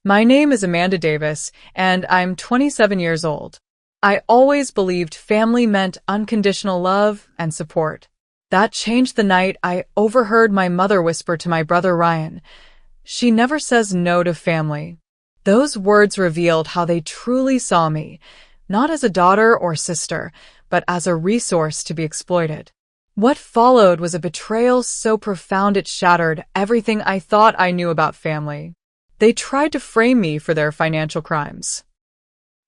My name is Amanda Davis, and I'm 27 years old. I always believed family meant unconditional love and support. That changed the night I overheard my mother whisper to my brother Ryan, "She never says no to family." Those words revealed how they truly saw me, not as a daughter or sister, but as a resource to be exploited. What followed was a betrayal so profound it shattered everything I thought I knew about family. They tried to frame me for their financial crimes.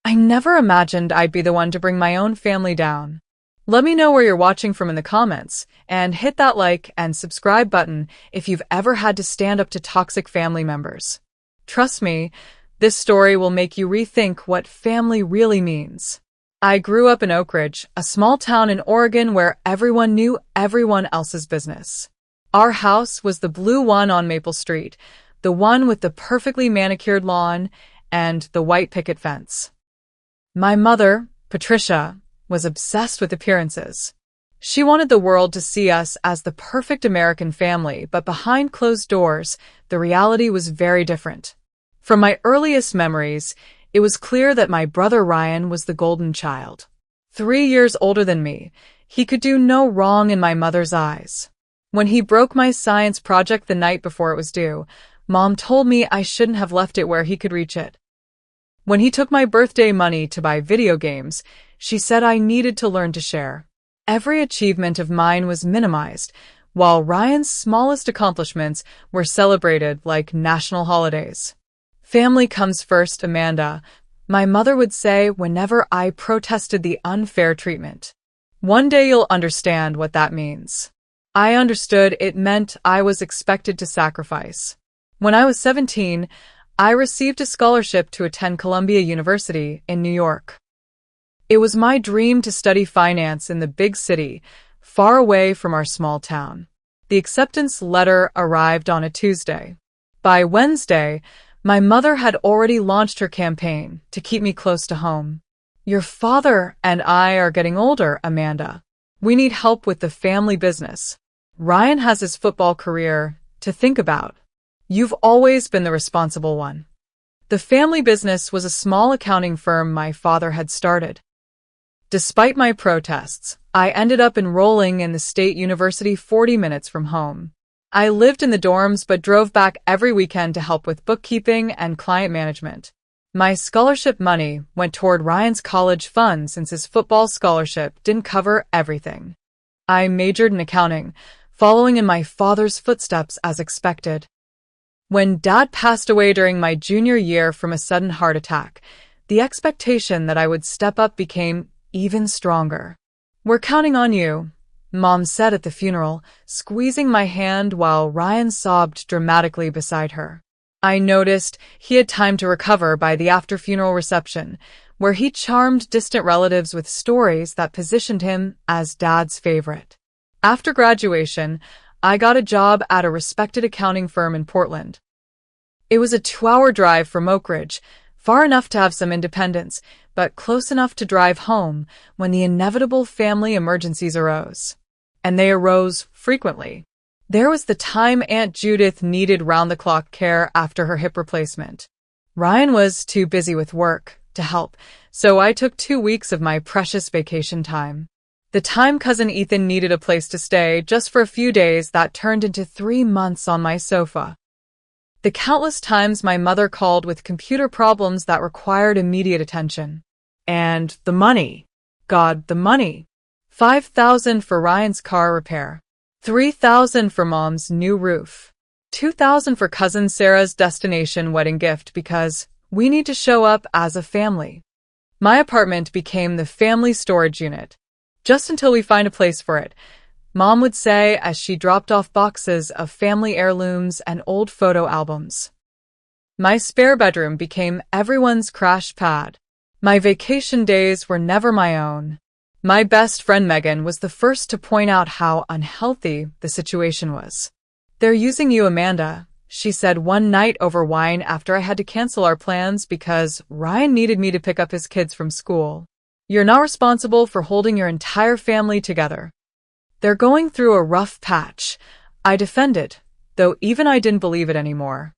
I never imagined I'd be the one to bring my own family down. Let me know where you're watching from in the comments, and hit that like and subscribe button if you've ever had to stand up to toxic family members. Trust me, this story will make you rethink what family really means. I grew up in Oak Ridge, a small town in Oregon where everyone knew everyone else's business. Our house was the blue one on Maple Street, the one with the perfectly manicured lawn and the white picket fence. My mother, Patricia, was obsessed with appearances. She wanted the world to see us as the perfect American family, but behind closed doors, the reality was very different. From my earliest memories, it was clear that my brother Ryan was the golden child. 3 years older than me, he could do no wrong in my mother's eyes. When he broke my science project the night before it was due, Mom told me I shouldn't have left it where he could reach it. When he took my birthday money to buy video games, she said I needed to learn to share. Every achievement of mine was minimized, while Ryan's smallest accomplishments were celebrated like national holidays. "Family comes first, Amanda," my mother would say whenever I protested the unfair treatment. "One day you'll understand what that means." I understood it meant I was expected to sacrifice. When I was 17, I received a scholarship to attend Columbia University in New York. It was my dream to study finance in the big city, far away from our small town. The acceptance letter arrived on a Tuesday. By Wednesday, my mother had already launched her campaign to keep me close to home. "Your father and I are getting older, Amanda. We need help with the family business. Ryan has his football career to think about. You've always been the responsible one." The family business was a small accounting firm my father had started. Despite my protests, I ended up enrolling in the state university 40 minutes from home. I lived in the dorms but drove back every weekend to help with bookkeeping and client management. My scholarship money went toward Ryan's college fund since his football scholarship didn't cover everything. I majored in accounting, following in my father's footsteps as expected. When Dad passed away during my junior year from a sudden heart attack, the expectation that I would step up became even stronger. "We're counting on you," Mom said at the funeral, squeezing my hand while Ryan sobbed dramatically beside her. I noticed he had time to recover by the after-funeral reception, where he charmed distant relatives with stories that positioned him as Dad's favorite. After graduation, I got a job at a respected accounting firm in Portland. It was a 2-hour drive from Oak Ridge, far enough to have some independence, but close enough to drive home when the inevitable family emergencies arose. And they arose frequently. There was the time Aunt Judith needed round-the-clock care after her hip replacement. Ryan was too busy with work to help, so I took 2 weeks of my precious vacation time. The time cousin Ethan needed a place to stay just for a few days, that turned into 3 months on my sofa. The countless times my mother called with computer problems that required immediate attention. And the money. God, the money. $5,000 for Ryan's car repair. $3,000 for Mom's new roof. $2,000 for cousin Sarah's destination wedding gift because we need to show up as a family. My apartment became the family storage unit. "Just until we find a place for it," Mom would say as she dropped off boxes of family heirlooms and old photo albums. My spare bedroom became everyone's crash pad. My vacation days were never my own. My best friend Megan was the first to point out how unhealthy the situation was. "They're using you, Amanda," she said one night over wine after I had to cancel our plans because Ryan needed me to pick up his kids from school. "You're not responsible for holding your entire family together." "They're going through a rough patch," I defended, though even I didn't believe it anymore.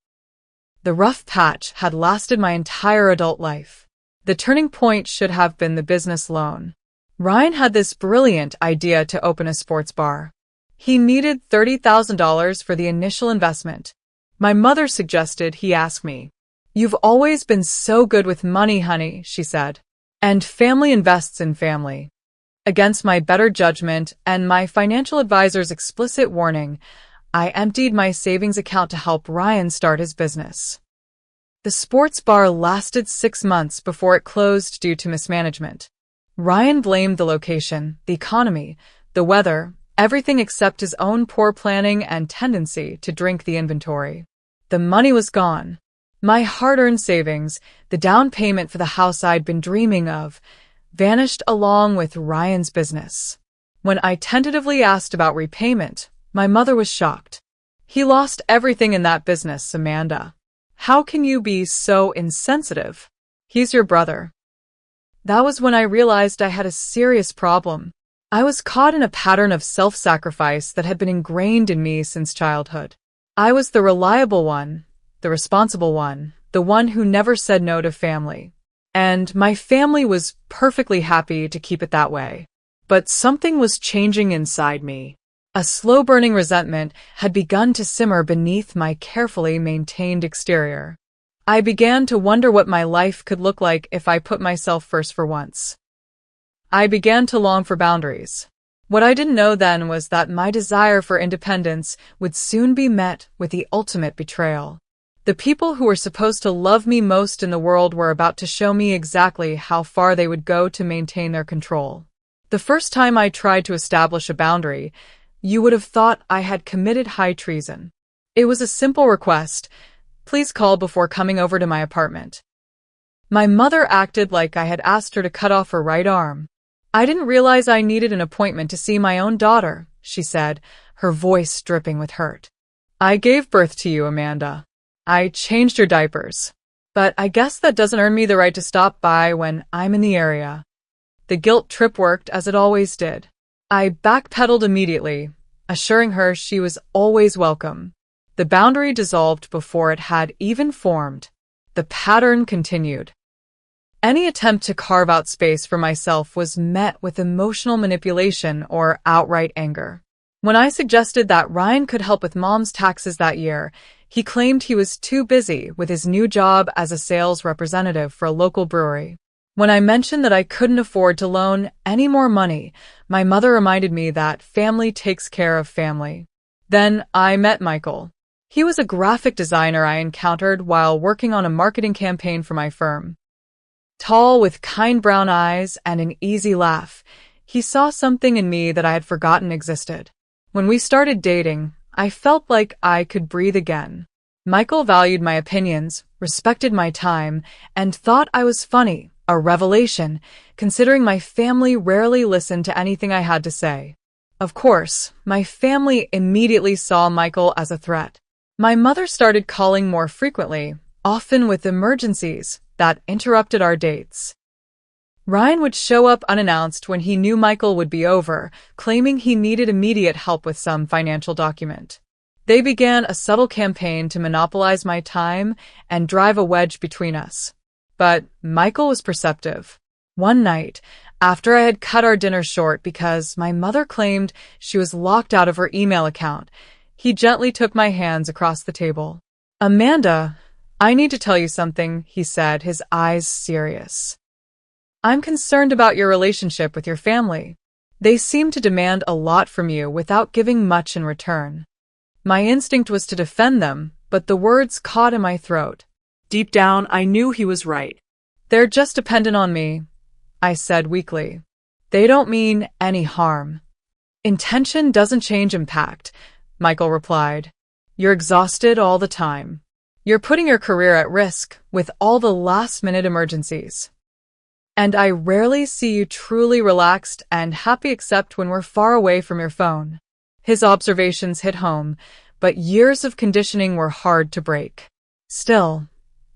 The rough patch had lasted my entire adult life. The turning point should have been the business loan. Ryan had this brilliant idea to open a sports bar. He needed $30,000 for the initial investment. My mother suggested he ask me. "You've always been so good with money, honey," she said. "And family invests in family." Against my better judgment and my financial advisor's explicit warning, I emptied my savings account to help Ryan start his business. The sports bar lasted 6 months before it closed due to mismanagement. Ryan blamed the location, the economy, the weather, everything except his own poor planning and tendency to drink the inventory. The money was gone. My hard-earned savings, the down payment for the house I'd been dreaming of, vanished along with Ryan's business. When I tentatively asked about repayment, my mother was shocked. "He lost everything in that business, Amanda. How can you be so insensitive? He's your brother." That was when I realized I had a serious problem. I was caught in a pattern of self-sacrifice that had been ingrained in me since childhood. I was the reliable one, the responsible one, the one who never said no to family. And my family was perfectly happy to keep it that way. But something was changing inside me. A slow-burning resentment had begun to simmer beneath my carefully maintained exterior. I began to wonder what my life could look like if I put myself first for once. I began to long for boundaries. What I didn't know then was that my desire for independence would soon be met with the ultimate betrayal. The people who were supposed to love me most in the world were about to show me exactly how far they would go to maintain their control. The first time I tried to establish a boundary, you would have thought I had committed high treason. It was a simple request: "Please call before coming over to my apartment." My mother acted like I had asked her to cut off her right arm. "I didn't realize I needed an appointment to see my own daughter," she said, her voice dripping with hurt. "I gave birth to you, Amanda. I changed your diapers. But I guess that doesn't earn me the right to stop by when I'm in the area." The guilt trip worked as it always did. I backpedaled immediately, assuring her she was always welcome. The boundary dissolved before it had even formed. The pattern continued. Any attempt to carve out space for myself was met with emotional manipulation or outright anger. When I suggested that Ryan could help with Mom's taxes that year, he claimed he was too busy with his new job as a sales representative for a local brewery. When I mentioned that I couldn't afford to loan any more money, my mother reminded me that family takes care of family. Then I met Michael. He was a graphic designer I encountered while working on a marketing campaign for my firm. Tall, with kind brown eyes and an easy laugh, he saw something in me that I had forgotten existed. When we started dating, I felt like I could breathe again. Michael valued my opinions, respected my time, and thought I was funny, a revelation, considering my family rarely listened to anything I had to say. Of course, my family immediately saw Michael as a threat. My mother started calling more frequently, often with emergencies that interrupted our dates. Ryan would show up unannounced when he knew Michael would be over, claiming he needed immediate help with some financial document. They began a subtle campaign to monopolize my time and drive a wedge between us. But Michael was perceptive. One night, after I had cut our dinner short because my mother claimed she was locked out of her email account, he gently took my hands across the table. "Amanda, I need to tell you something," he said, his eyes serious. "I'm concerned about your relationship with your family. They seem to demand a lot from you without giving much in return." My instinct was to defend them, but the words caught in my throat. Deep down, I knew he was right. "They're just dependent on me," I said weakly. "They don't mean any harm." "Intention doesn't change impact," Michael replied. "You're exhausted all the time. You're putting your career at risk with all the last-minute emergencies. And I rarely see you truly relaxed and happy except when we're far away from your phone." His observations hit home, but years of conditioning were hard to break. Still,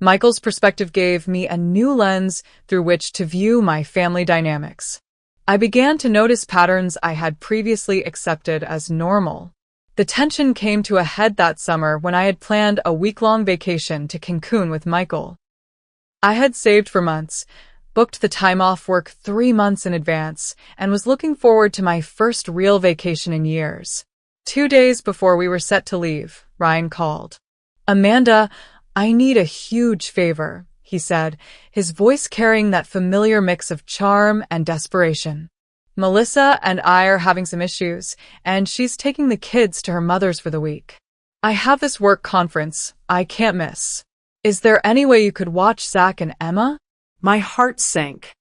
Michael's perspective gave me a new lens through which to view my family dynamics. I began to notice patterns I had previously accepted as normal. The tension came to a head that summer when I had planned a week-long vacation to Cancun with Michael. I had saved for months, booked the time off work 3 months in advance, and was looking forward to my first real vacation in years. 2 days before we were set to leave, Ryan called. "Amanda, I need a huge favor," he said, his voice carrying that familiar mix of charm and desperation. "Melissa and I are having some issues, and she's taking the kids to her mother's for the week. I have this work conference I can't miss. Is there any way you could watch Zach and Emma?" My heart sank.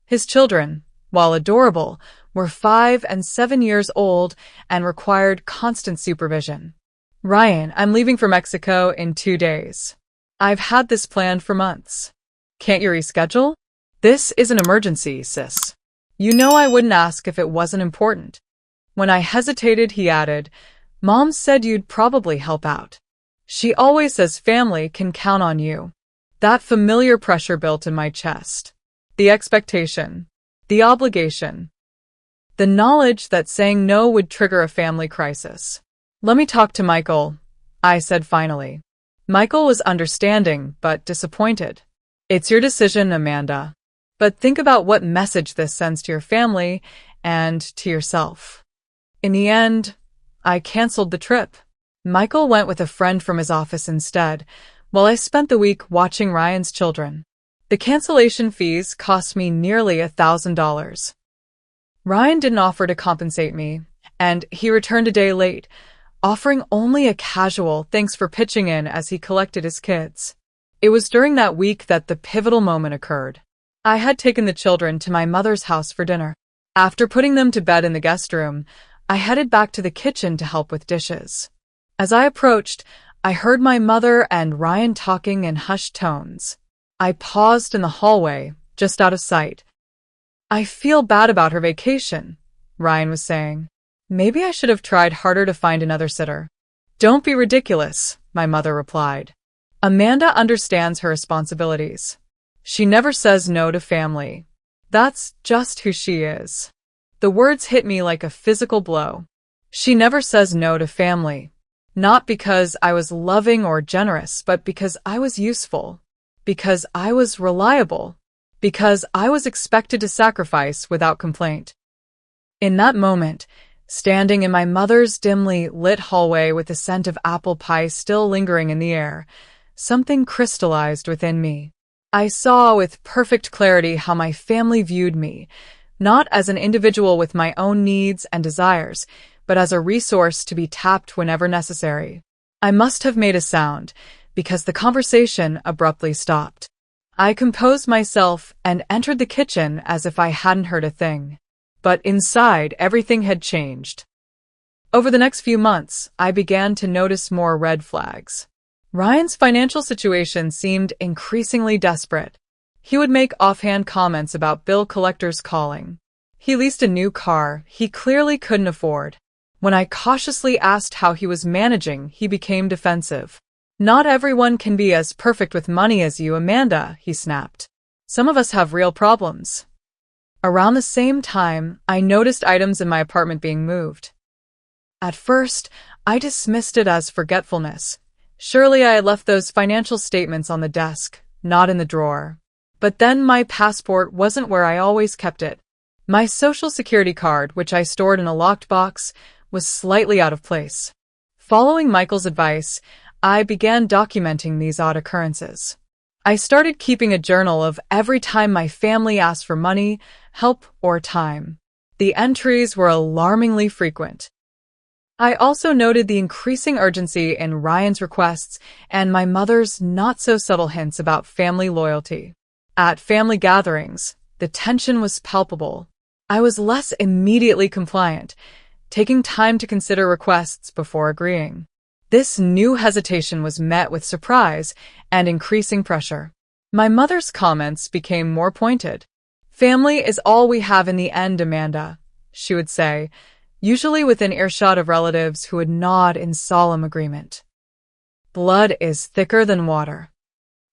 His children, while adorable, were 5 and 7 years old and required constant supervision. "Ryan, I'm leaving for Mexico in 2 days. I've had this planned for months. Can't you reschedule?" "This is an emergency, sis. You know I wouldn't ask if it wasn't important." When I hesitated, he added, "Mom said you'd probably help out. She always says family can count on you." That familiar pressure built in my chest. The expectation. The obligation. The knowledge that saying no would trigger a family crisis. "Let me talk to Michael," I said finally. Michael was understanding, but disappointed. "It's your decision, Amanda. But think about what message this sends to your family and to yourself." In the end, I canceled the trip. Michael went with a friend from his office instead, while I spent the week watching Ryan's children. The cancellation fees cost me nearly $1,000. Ryan didn't offer to compensate me, and he returned a day late, offering only a casual thanks for pitching in as he collected his kids. It was during that week that the pivotal moment occurred. I had taken the children to my mother's house for dinner. After putting them to bed in the guest room, I headed back to the kitchen to help with dishes. As I approached, I heard my mother and Ryan talking in hushed tones. I paused in the hallway, just out of sight. "I feel bad about her vacation," Ryan was saying. "Maybe I should have tried harder to find another sitter." "Don't be ridiculous," my mother replied. "Amanda understands her responsibilities. She never says no to family. That's just who she is." The words hit me like a physical blow. She never says no to family. Not because I was loving or generous, but because I was useful. Because I was reliable. Because I was expected to sacrifice without complaint. In that moment, standing in my mother's dimly lit hallway with the scent of apple pie still lingering in the air, something crystallized within me. I saw with perfect clarity how my family viewed me, not as an individual with my own needs and desires, but as a resource to be tapped whenever necessary. I must have made a sound, because the conversation abruptly stopped. I composed myself and entered the kitchen as if I hadn't heard a thing. But inside, everything had changed. Over the next few months, I began to notice more red flags. Ryan's financial situation seemed increasingly desperate. He would make offhand comments about bill collectors calling. He leased a new car he clearly couldn't afford. When I cautiously asked how he was managing, he became defensive. "Not everyone can be as perfect with money as you, Amanda," he snapped. "Some of us have real problems." Around the same time, I noticed items in my apartment being moved. At first, I dismissed it as forgetfulness. Surely I had left those financial statements on the desk, not in the drawer. But then my passport wasn't where I always kept it. My social security card, which I stored in a locked box, was slightly out of place. Following Michael's advice, I began documenting these odd occurrences. I started keeping a journal of every time my family asked for money, help, or time. The entries were alarmingly frequent. I also noted the increasing urgency in Ryan's requests and my mother's not-so-subtle hints about family loyalty. At family gatherings, the tension was palpable. I was less immediately compliant, taking time to consider requests before agreeing. This new hesitation was met with surprise and increasing pressure. My mother's comments became more pointed. "Family is all we have in the end, Amanda," she would say, usually within earshot of relatives who would nod in solemn agreement. Blood is thicker than water.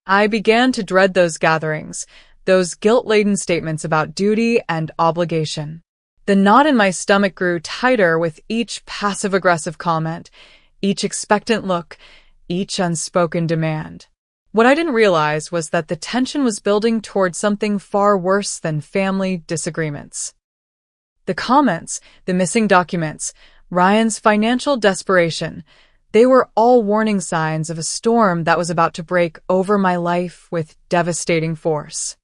I began to dread those gatherings, those guilt-laden statements about duty and obligation. The knot in my stomach grew tighter with each passive-aggressive comment, each expectant look, each unspoken demand. What I didn't realize was that the tension was building toward something far worse than family disagreements. The comments, the missing documents, Ryan's financial desperation, they were all warning signs of a storm that was about to break over my life with devastating force.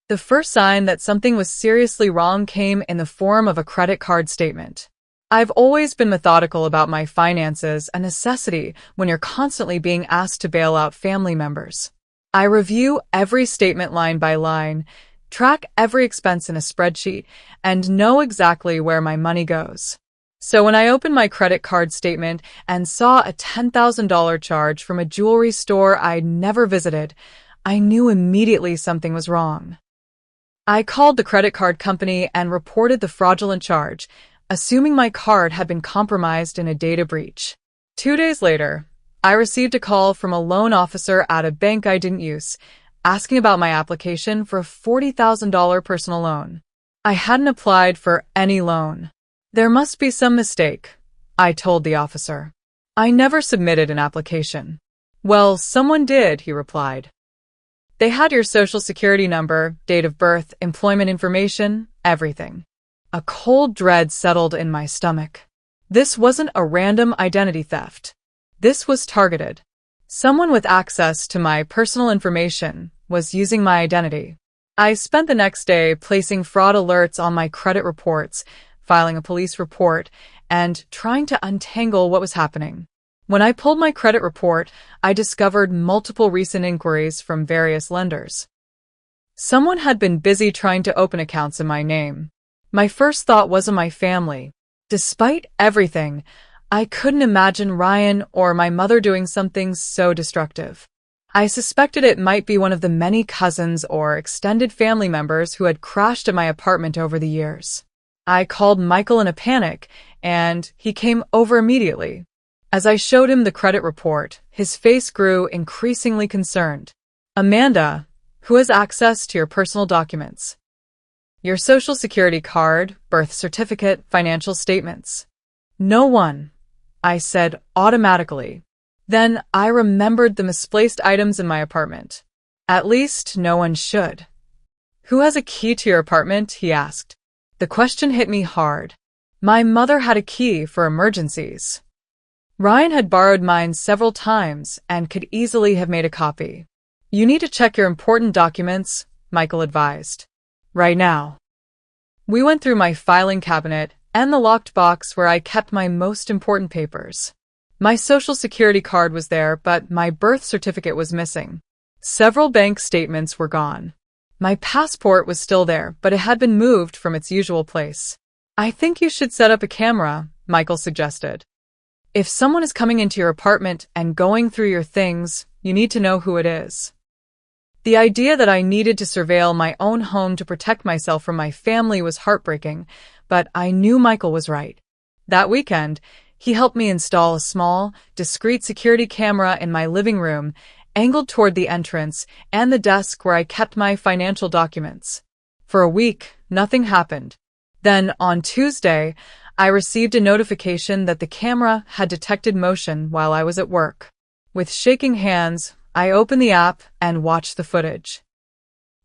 The first sign that something was seriously wrong came in the form of a credit card statement. I've always been methodical about my finances, a necessity when you're constantly being asked to bail out family members. I review every statement line by line, track every expense in a spreadsheet, and know exactly where my money goes. So when I opened my credit card statement and saw a $10,000 charge from a jewelry store I'd never visited, I knew immediately something was wrong. I called the credit card company and reported the fraudulent charge, assuming my card had been compromised in a data breach. 2 days later, I received a call from a loan officer at a bank I didn't use, asking about my application for a $40,000 personal loan. I hadn't applied for any loan. There must be some mistake, I told the officer. I never submitted an application. Well, someone did, he replied. They had your social security number, date of birth, employment information, everything. A cold dread settled in my stomach. This wasn't a random identity theft. This was targeted. Someone with access to my personal information was using my identity. I spent the next day placing fraud alerts on my credit reports, filing a police report, and trying to untangle what was happening. When I pulled my credit report, I discovered multiple recent inquiries from various lenders. Someone had been busy trying to open accounts in my name. My first thought wasn't my family. Despite everything, I couldn't imagine Ryan or my mother doing something so destructive. I suspected it might be one of the many cousins or extended family members who had crashed at my apartment over the years. I called Michael in a panic, and he came over immediately. As I showed him the credit report, his face grew increasingly concerned. Amanda, who has access to your personal documents? Your social security card, birth certificate, financial statements. No one, I said automatically. Then I remembered the misplaced items in my apartment. At least no one should. Who has a key to your apartment? He asked. The question hit me hard. My mother had a key for emergencies. Ryan had borrowed mine several times and could easily have made a copy. You need to check your important documents, Michael advised. Right now. We went through my filing cabinet and the locked box where I kept my most important papers. My social security card was there, but my birth certificate was missing. Several bank statements were gone. My passport was still there, but it had been moved from its usual place. I think you should set up a camera, Michael suggested. If someone is coming into your apartment and going through your things, you need to know who it is. The idea that I needed to surveil my own home to protect myself from my family was heartbreaking, but I knew Michael was right. That weekend, he helped me install a small, discreet security camera in my living room, angled toward the entrance and the desk where I kept my financial documents. For a week, nothing happened. Then, on Tuesday, I received a notification that the camera had detected motion while I was at work. With shaking hands, I opened the app and watched the footage.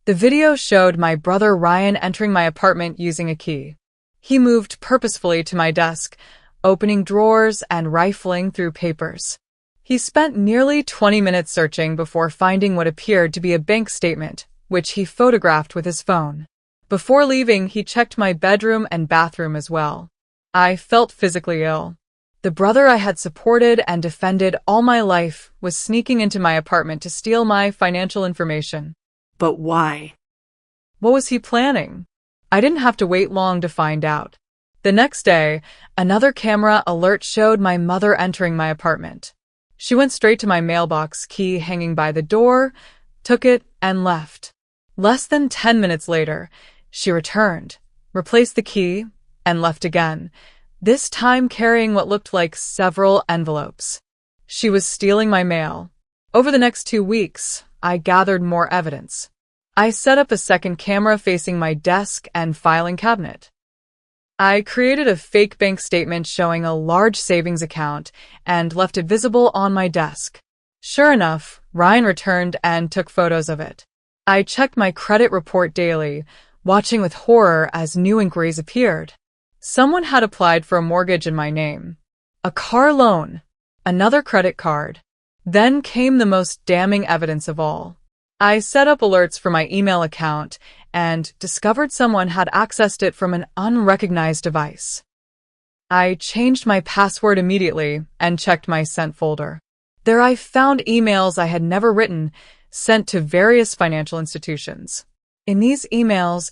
The video showed my brother Ryan entering my apartment using a key. He moved purposefully to my desk, opening drawers and rifling through papers. He spent nearly 20 minutes searching before finding what appeared to be a bank statement, which he photographed with his phone. Before leaving, he checked my bedroom and bathroom as well. I felt physically ill. The brother I had supported and defended all my life was sneaking into my apartment to steal my financial information. But why? What was he planning? I didn't have to wait long to find out. The next day, another camera alert showed my mother entering my apartment. She went straight to my mailbox key hanging by the door, took it, and left. Less than 10 minutes later, she returned, replaced the key, and left again, this time carrying what looked like several envelopes. She was stealing my mail. Over the next 2 weeks, I gathered more evidence. I set up a second camera facing my desk and filing cabinet. I created a fake bank statement showing a large savings account and left it visible on my desk. Sure enough, Ryan returned and took photos of it. I checked my credit report daily, watching with horror as new inquiries appeared. Someone had applied for a mortgage in my name, a car loan, another credit card. Then came the most damning evidence of all. I set up alerts for my email account and discovered someone had accessed it from an unrecognized device. I changed my password immediately and checked my sent folder. There I found emails I had never written, sent to various financial institutions. In these emails,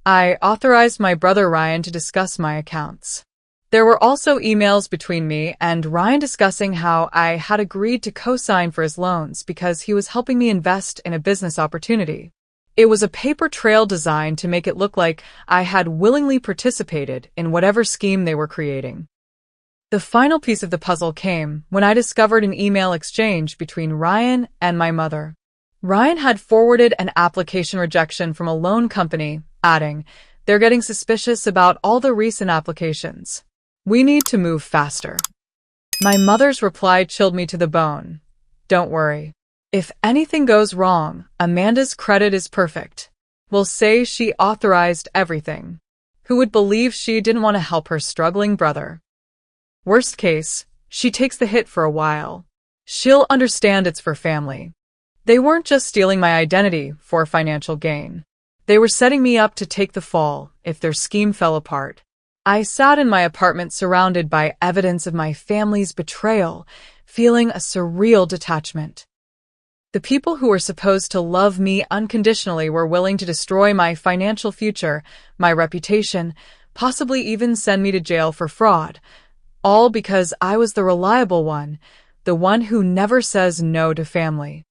I authorized my brother Ryan to discuss my accounts. There were also emails between me and Ryan discussing how I had agreed to co-sign for his loans because he was helping me invest in a business opportunity. It was a paper trail designed to make it look like I had willingly participated in whatever scheme they were creating. The final piece of the puzzle came when I discovered an email exchange between Ryan and my mother. Ryan had forwarded an application rejection from a loan company, adding, "They're getting suspicious about all the recent applications. We need to move faster." My mother's reply chilled me to the bone. "Don't worry. If anything goes wrong, Amanda's credit is perfect. We'll say she authorized everything. Who would believe she didn't want to help her struggling brother? Worst case, she takes the hit for a while. She'll understand it's for family." They weren't just stealing my identity for financial gain. They were setting me up to take the fall if their scheme fell apart. I sat in my apartment surrounded by evidence of my family's betrayal, feeling a surreal detachment. The people who were supposed to love me unconditionally were willing to destroy my financial future, my reputation, possibly even send me to jail for fraud, all because I was the reliable one, the one who never says no to family.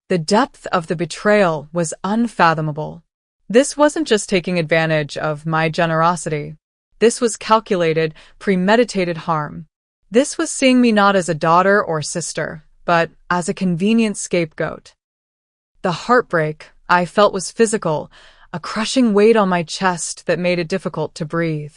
The depth of the betrayal was unfathomable. This wasn't just taking advantage of my generosity. This was calculated, premeditated harm. This was seeing me not as a daughter or sister, but as a convenient scapegoat. The heartbreak I felt was physical, a crushing weight on my chest that made it difficult to breathe.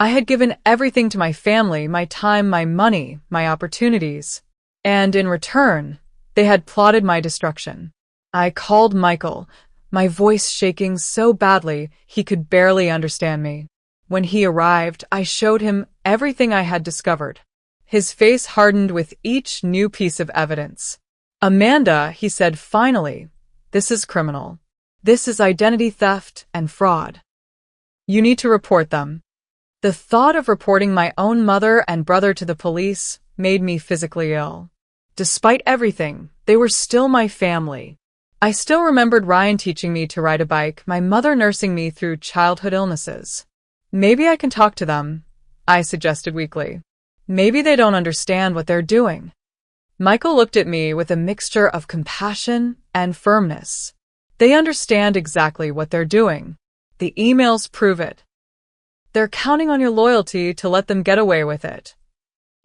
I had given everything to my family, my time, my money, my opportunities. And in return, they had plotted my destruction. I called Michael, my voice shaking so badly he could barely understand me. When he arrived, I showed him everything I had discovered. His face hardened with each new piece of evidence. "Amanda," he said finally, "this is criminal. This is identity theft and fraud. You need to report them." The thought of reporting my own mother and brother to the police made me physically ill. Despite everything, they were still my family. I still remembered Ryan teaching me to ride a bike, my mother nursing me through childhood illnesses. "Maybe I can talk to them," I suggested weakly. "Maybe they don't understand what they're doing." Michael looked at me with a mixture of compassion and firmness. "They understand exactly what they're doing. The emails prove it. They're counting on your loyalty to let them get away with it."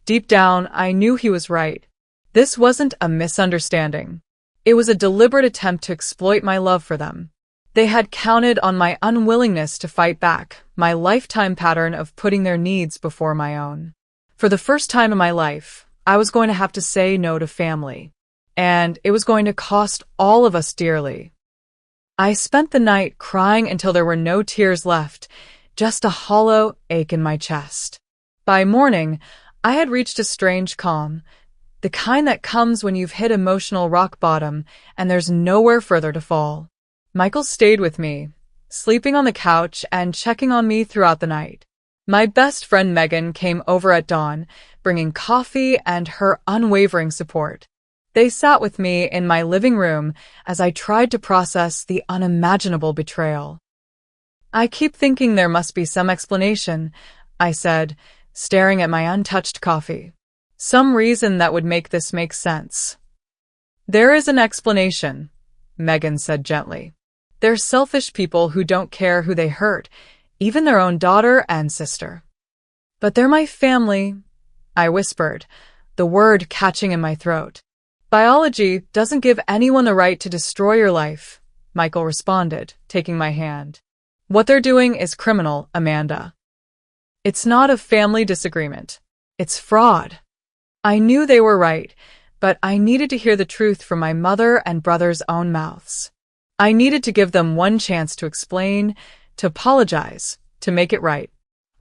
Deep down, I knew he was right. This wasn't a misunderstanding. It was a deliberate attempt to exploit my love for them. They had counted on my unwillingness to fight back, my lifetime pattern of putting their needs before my own. For the first time in my life, I was going to have to say no to family. And it was going to cost all of us dearly. I spent the night crying until there were no tears left, just a hollow ache in my chest. By morning, I had reached a strange calm, the kind that comes when you've hit emotional rock bottom and there's nowhere further to fall. Michael stayed with me, sleeping on the couch and checking on me throughout the night. My best friend Megan came over at dawn, bringing coffee and her unwavering support. They sat with me in my living room as I tried to process the unimaginable betrayal. "I keep thinking there must be some explanation," I said, staring at my untouched coffee. "Some reason that would make this make sense." "There is an explanation," Megan said gently. "They're selfish people who don't care who they hurt, even their own daughter and sister." "But they're my family," I whispered, the word catching in my throat. "Biology doesn't give anyone the right to destroy your life," Michael responded, taking my hand. "What they're doing is criminal, Amanda." It's not a family disagreement. It's fraud. I knew they were right, but I needed to hear the truth from my mother and brother's own mouths. I needed to give them one chance to explain, to apologize, to make it right.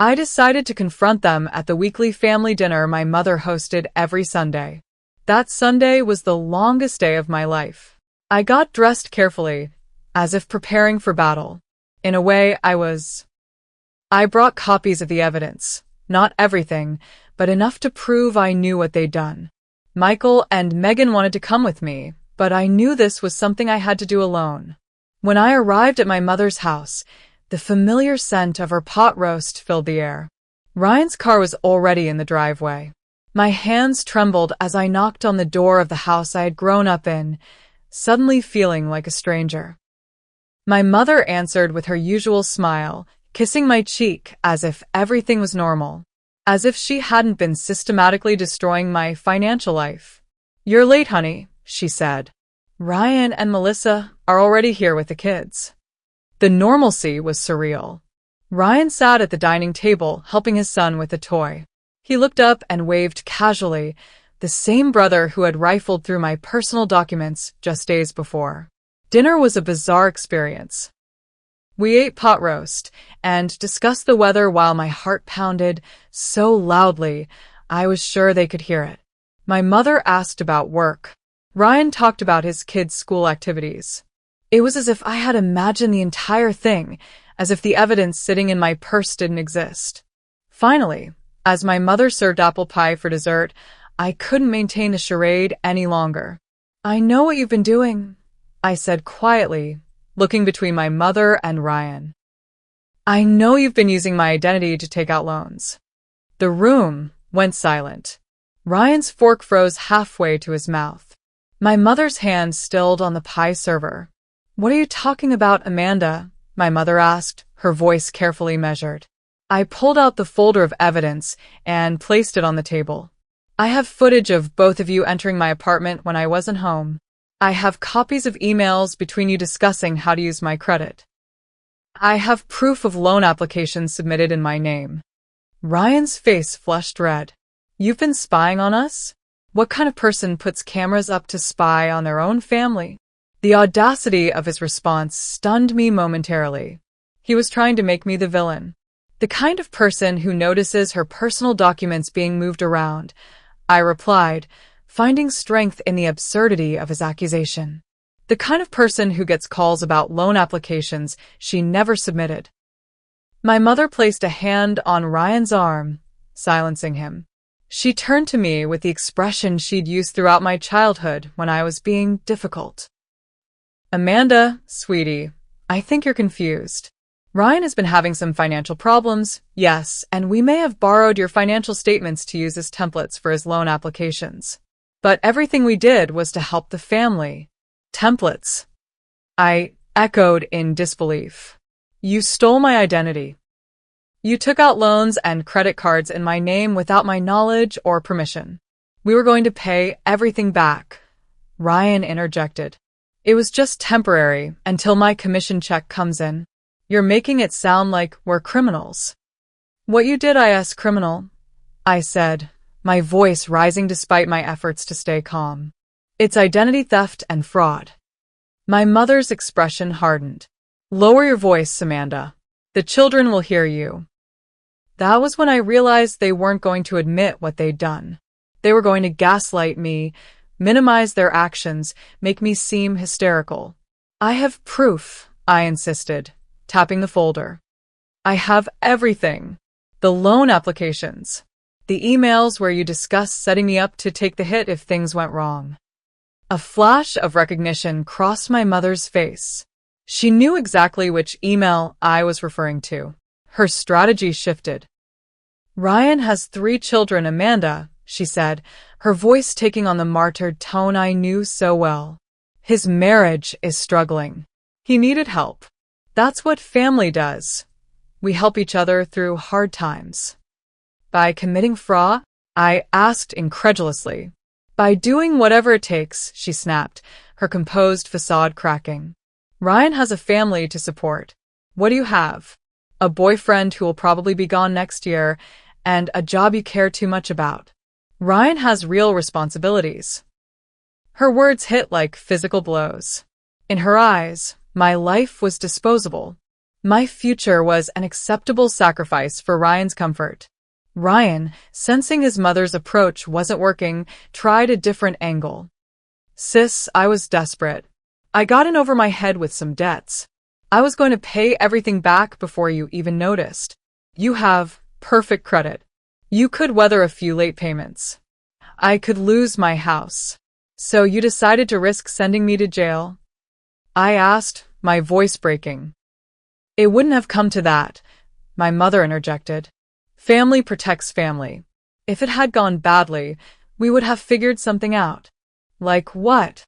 I decided to confront them at the weekly family dinner my mother hosted every Sunday. That Sunday was the longest day of my life. I got dressed carefully, as if preparing for battle. In a way, I brought copies of the evidence, not everything, but enough to prove I knew what they'd done. Michael and Megan wanted to come with me, but I knew this was something I had to do alone. When I arrived at my mother's house, the familiar scent of her pot roast filled the air. Ryan's car was already in the driveway. My hands trembled as I knocked on the door of the house I had grown up in, suddenly feeling like a stranger. My mother answered with her usual smile, kissing my cheek as if everything was normal, as if she hadn't been systematically destroying my financial life. "You're late, honey," she said. "Ryan and Melissa are already here with the kids." The normalcy was surreal. Ryan sat at the dining table, helping his son with a toy. He looked up and waved casually, the same brother who had rifled through my personal documents just days before. Dinner was a bizarre experience. We ate pot roast and discussed the weather while my heart pounded so loudly I was sure they could hear it. My mother asked about work. Ryan talked about his kids' school activities. It was as if I had imagined the entire thing, as if the evidence sitting in my purse didn't exist. Finally, as my mother served apple pie for dessert, I couldn't maintain the charade any longer. "I know what you've been doing," I said quietly, looking between my mother and Ryan. "I know you've been using my identity to take out loans." The room went silent. Ryan's fork froze halfway to his mouth. My mother's hand stilled on the pie server. "What are you talking about, Amanda?" my mother asked, her voice carefully measured. I pulled out the folder of evidence and placed it on the table. "I have footage of both of you entering my apartment when I wasn't home. I have copies of emails between you discussing how to use my credit. I have proof of loan applications submitted in my name." Ryan's face flushed red. "You've been spying on us? What kind of person puts cameras up to spy on their own family?" The audacity of his response stunned me momentarily. He was trying to make me the villain. "The kind of person who notices her personal documents being moved around," I replied, finding strength in the absurdity of his accusation. "The kind of person who gets calls about loan applications she never submitted." My mother placed a hand on Ryan's arm, silencing him. She turned to me with the expression she'd used throughout my childhood when I was being difficult. "Amanda, sweetie, I think you're confused. Ryan has been having some financial problems, yes, and we may have borrowed your financial statements to use as templates for his loan applications. But everything we did was to help the family." "Templates?" I echoed in disbelief. "You stole my identity. You took out loans and credit cards in my name without my knowledge or permission. We were going to pay everything back," Ryan interjected. "It was just temporary until my commission check comes in. You're making it sound like we're criminals." "What you did, criminal," I said, my voice rising despite my efforts to stay calm. "It's identity theft and fraud." My mother's expression hardened. "Lower your voice, Amanda. The children will hear you." That was when I realized they weren't going to admit what they'd done. They were going to gaslight me, minimize their actions, make me seem hysterical. "I have proof," I insisted, tapping the folder. "I have everything. The loan applications. The emails where you discuss setting me up to take the hit if things went wrong." A flash of recognition crossed my mother's face. She knew exactly which email I was referring to. Her strategy shifted. "Ryan has 3 children, Amanda," she said, her voice taking on the martyred tone I knew so well. "His marriage is struggling. He needed help. That's what family does. We help each other through hard times." "By committing fraud?" I asked incredulously. "By doing whatever it takes," she snapped, her composed facade cracking. "Ryan has a family to support. What do you have?" a boyfriend who will probably be gone next year, and a job you care too much about. Ryan has real responsibilities. Her words hit like physical blows. In her eyes, my life was disposable. My future was an acceptable sacrifice for Ryan's comfort. Ryan, sensing his mother's approach wasn't working, tried a different angle. Sis, I was desperate. I got in over my head with some debts. I was going to pay everything back before you even noticed. You have perfect credit. You could weather a few late payments. I could lose my house. So you decided to risk sending me to jail? I asked, my voice breaking. It wouldn't have come to that, my mother interjected. Family protects family. If it had gone badly, we would have figured something out. Like what?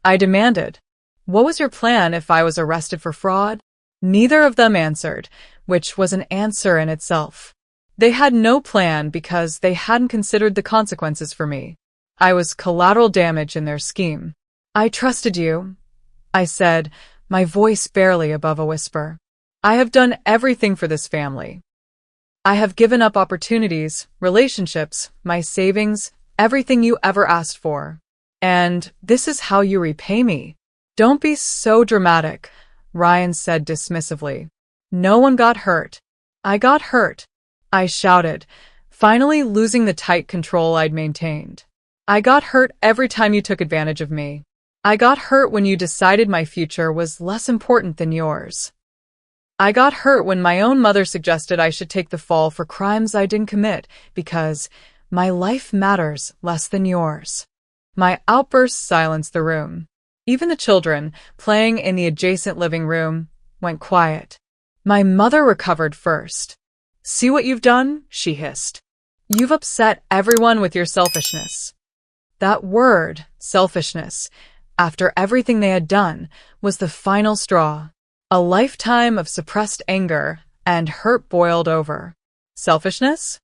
I demanded. What was your plan if I was arrested for fraud? Neither of them answered, which was an answer in itself. They had no plan because they hadn't considered the consequences for me. I was collateral damage in their scheme. I trusted you, I said, my voice barely above a whisper. I have done everything for this family. I have given up opportunities, relationships, my savings, everything you ever asked for. And this is how you repay me. Don't be so dramatic, Ryan said dismissively. No one got hurt. I got hurt, I shouted, finally losing the tight control I'd maintained. I got hurt every time you took advantage of me. I got hurt when you decided my future was less important than yours. I got hurt when my own mother suggested I should take the fall for crimes I didn't commit because my life matters less than yours. My outbursts silenced the room. Even the children, playing in the adjacent living room, went quiet. My mother recovered first. See what you've done? She hissed. You've upset everyone with your selfishness. That word, selfishness, after everything they had done, was the final straw. A lifetime of suppressed anger and hurt boiled over. Selfishness?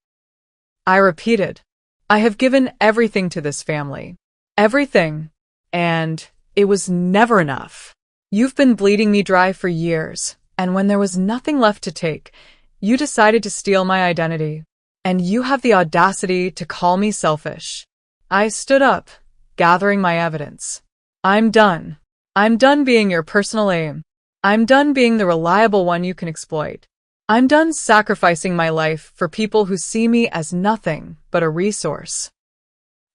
I repeated. I have given everything to this family. Everything. And it was never enough. You've been bleeding me dry for years, and when there was nothing left to take, you decided to steal my identity. And you have the audacity to call me selfish. I stood up, gathering my evidence. I'm done. I'm done being your personal aim. I'm done being the reliable one you can exploit. I'm done sacrificing my life for people who see me as nothing but a resource.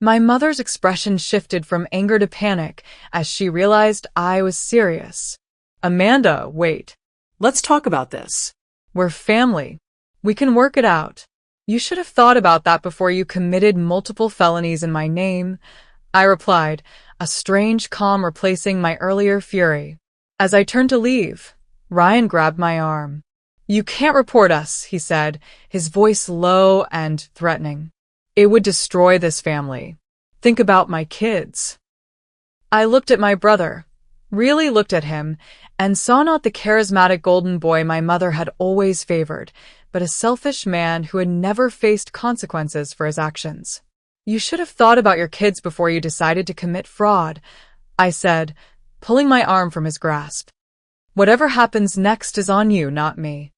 My mother's expression shifted from anger to panic as she realized I was serious. Amanda, wait. Let's talk about this. We're family. We can work it out. You should have thought about that before you committed multiple felonies in my name, I replied, a strange calm replacing my earlier fury. As I turned to leave, Ryan grabbed my arm. You can't report us, he said, his voice low and threatening. It would destroy this family. Think about my kids. I looked at my brother, really looked at him, and saw not the charismatic golden boy my mother had always favored, but a selfish man who had never faced consequences for his actions. You should have thought about your kids before you decided to commit fraud, I said, pulling my arm from his grasp. Whatever happens next is on you, not me.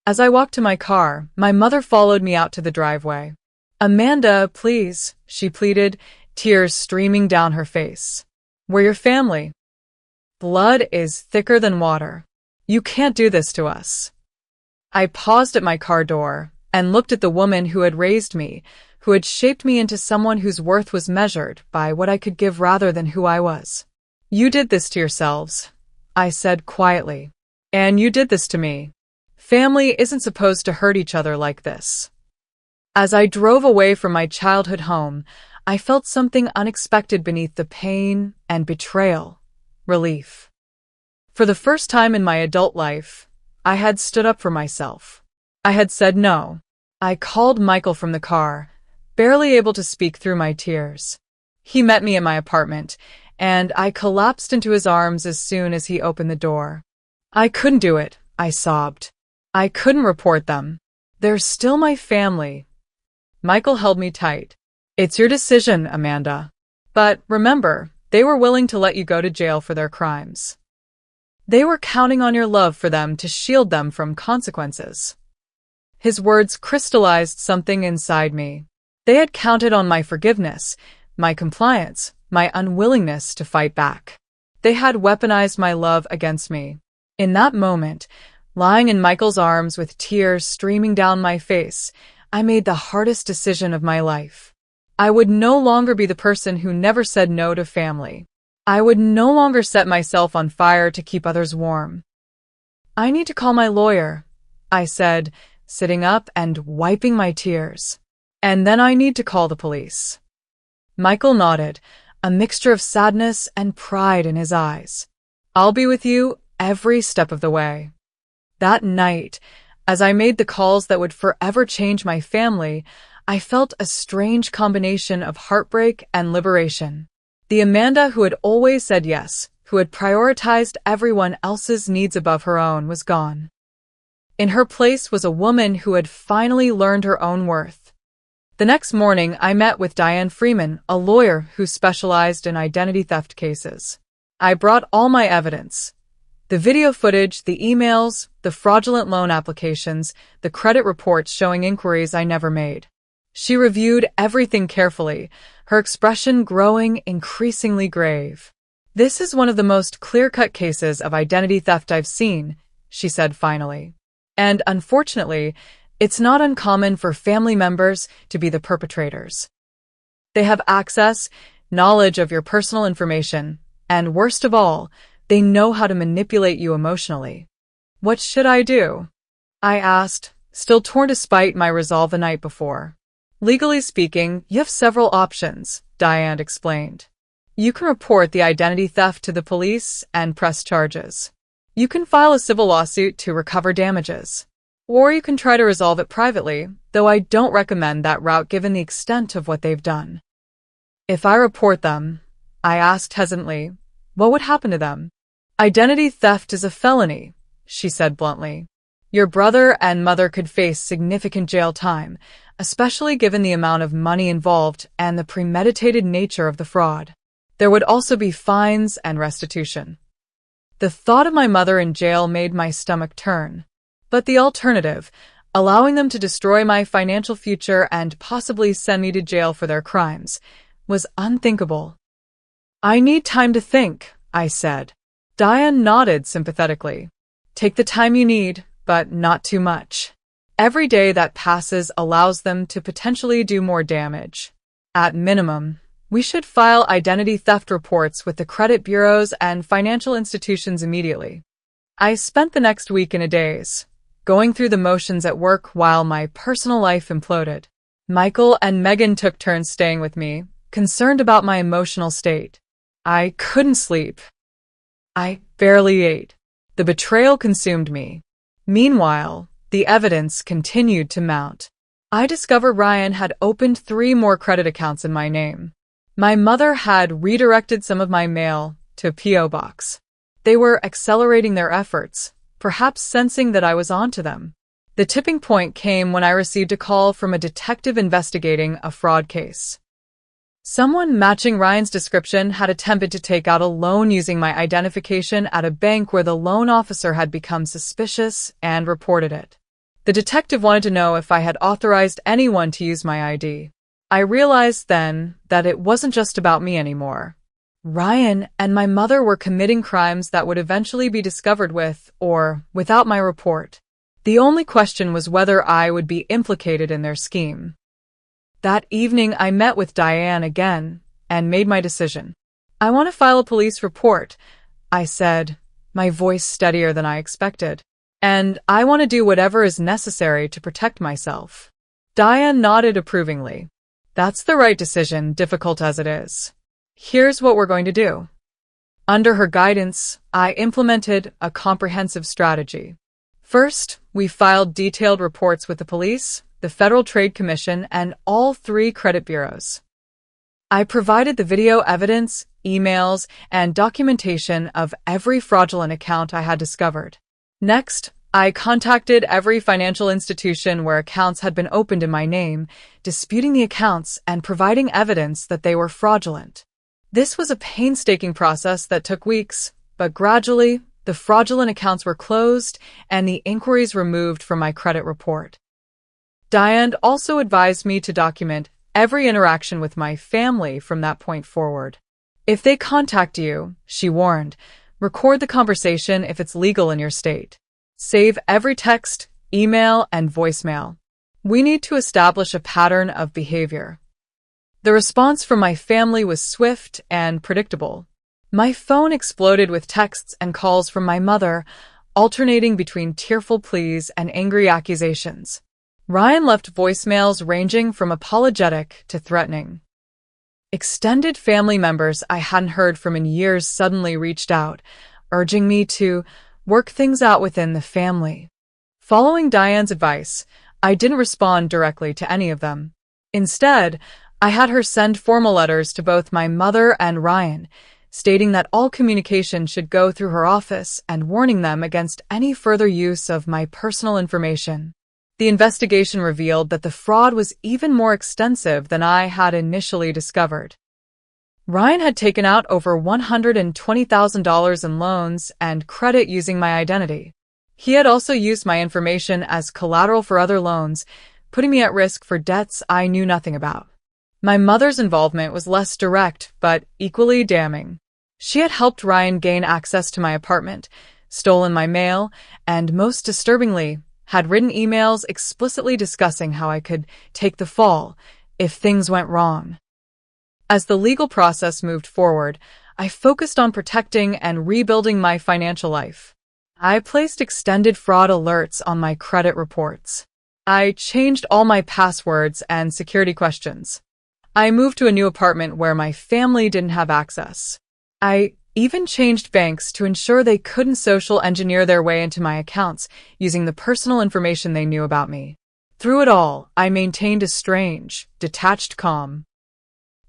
As I walked to my car, my mother followed me out to the driveway. Amanda, please, she pleaded, tears streaming down her face. We're your family. Blood is thicker than water. You can't do this to us. I paused at my car door and looked at the woman who had raised me, who had shaped me into someone whose worth was measured by what I could give rather than who I was. You did this to yourselves, I said quietly. And you did this to me. Family isn't supposed to hurt each other like this. As I drove away from my childhood home, I felt something unexpected beneath the pain and betrayal. Relief. For the first time in my adult life, I had stood up for myself. I had said no. I called Michael from the car, barely able to speak through my tears. He met me in my apartment, and I collapsed into his arms as soon as he opened the door. I couldn't do it, I sobbed. I couldn't report them. They're still my family. Michael held me tight. It's your decision, Amanda. But remember, they were willing to let you go to jail for their crimes. They were counting on your love for them to shield them from consequences. His words crystallized something inside me. They had counted on my forgiveness, my compliance, my unwillingness to fight back. They had weaponized my love against me. In that moment, lying in Michael's arms with tears streaming down my face, I made the hardest decision of my life. I would no longer be the person who never said no to family. I would no longer set myself on fire to keep others warm. I need to call my lawyer, I said, sitting up and wiping my tears. And then I need to call the police. Michael nodded, a mixture of sadness and pride in his eyes. I'll be with you every step of the way. That night, as I made the calls that would forever change my family, I felt a strange combination of heartbreak and liberation. The Amanda who had always said yes, who had prioritized everyone else's needs above her own, was gone. In her place was a woman who had finally learned her own worth. The next morning, I met with Diane Freeman, a lawyer who specialized in identity theft cases. I brought all my evidence. The video footage, the emails, the fraudulent loan applications, the credit reports showing inquiries I never made. She reviewed everything carefully, her expression growing increasingly grave. This is one of the most clear-cut cases of identity theft I've seen, she said finally. And unfortunately, it's not uncommon for family members to be the perpetrators. They have access, knowledge of your personal information, and worst of all, they know how to manipulate you emotionally. What should I do? I asked, still torn despite my resolve the night before. Legally speaking, you have several options, Diane explained. You can report the identity theft to the police and press charges. You can file a civil lawsuit to recover damages. Or you can try to resolve it privately, though I don't recommend that route given the extent of what they've done. If I report them, I asked hesitantly, what would happen to them? Identity theft is a felony, she said bluntly. Your brother and mother could face significant jail time, especially given the amount of money involved and the premeditated nature of the fraud. There would also be fines and restitution. The thought of my mother in jail made my stomach turn. But the alternative, allowing them to destroy my financial future and possibly send me to jail for their crimes, was unthinkable. I need time to think, I said. Diane nodded sympathetically. Take the time you need, but not too much. Every day that passes allows them to potentially do more damage. At minimum, we should file identity theft reports with the credit bureaus and financial institutions immediately. I spent the next week in a daze, going through the motions at work while my personal life imploded. Michael and Megan took turns staying with me, concerned about my emotional state. I couldn't sleep. I barely ate. The betrayal consumed me. Meanwhile, the evidence continued to mount. I discovered Ryan had opened 3 more credit accounts in my name. My mother had redirected some of my mail to a P.O. box. They were accelerating their efforts, perhaps sensing that I was onto them. The tipping point came when I received a call from a detective investigating a fraud case. Someone matching Ryan's description had attempted to take out a loan using my identification at a bank where the loan officer had become suspicious and reported it. The detective wanted to know if I had authorized anyone to use my ID. I realized then that it wasn't just about me anymore. Ryan and my mother were committing crimes that would eventually be discovered with or without my report. The only question was whether I would be implicated in their scheme. That evening, I met with Diane again and made my decision. I want to file a police report, I said, my voice steadier than I expected. And I want to do whatever is necessary to protect myself. Diane nodded approvingly. That's the right decision, difficult as it is. Here's what we're going to do. Under her guidance, I implemented a comprehensive strategy. First, we filed detailed reports with the police, the Federal Trade Commission, and all 3 credit bureaus. I provided the video evidence, emails, and documentation of every fraudulent account I had discovered. Next, I contacted every financial institution where accounts had been opened in my name, disputing the accounts and providing evidence that they were fraudulent. This was a painstaking process that took weeks, but gradually, The fraudulent accounts were closed, and the inquiries removed from my credit report. Diane also advised me to document every interaction with my family from that point forward. If they contact you, she warned, record the conversation if it's legal in your state. Save every text, email, and voicemail. We need to establish a pattern of behavior. The response from my family was swift and predictable. My phone exploded with texts and calls from my mother, alternating between tearful pleas and angry accusations. Ryan left voicemails ranging from apologetic to threatening. Extended family members I hadn't heard from in years suddenly reached out, urging me to work things out within the family. Following Diane's advice, I didn't respond directly to any of them. Instead, I had her send formal letters to both my mother and Ryan, stating that all communication should go through her office and warning them against any further use of my personal information. The investigation revealed that the fraud was even more extensive than I had initially discovered. Ryan had taken out over $120,000 in loans and credit using my identity. He had also used my information as collateral for other loans, putting me at risk for debts I knew nothing about. My mother's involvement was less direct, but equally damning. She had helped Ryan gain access to my apartment, stolen my mail, and most disturbingly, had written emails explicitly discussing how I could take the fall if things went wrong. As the legal process moved forward, I focused on protecting and rebuilding my financial life. I placed extended fraud alerts on my credit reports. I changed all my passwords and security questions. I moved to a new apartment where my family didn't have access. I even changed banks to ensure they couldn't social engineer their way into my accounts using the personal information they knew about me. Through it all, I maintained a strange, detached calm.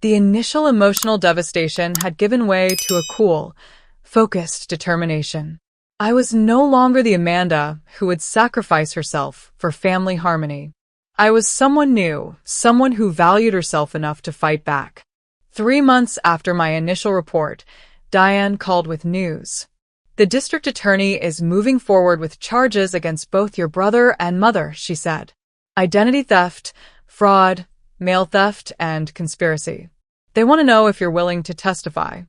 The initial emotional devastation had given way to a cool, focused determination. I was no longer the Amanda who would sacrifice herself for family harmony. I was someone new, someone who valued herself enough to fight back. 3 months after my initial report, Diane called with news. The district attorney is moving forward with charges against both your brother and mother, she said. Identity theft, fraud, mail theft, and conspiracy. They want to know if you're willing to testify.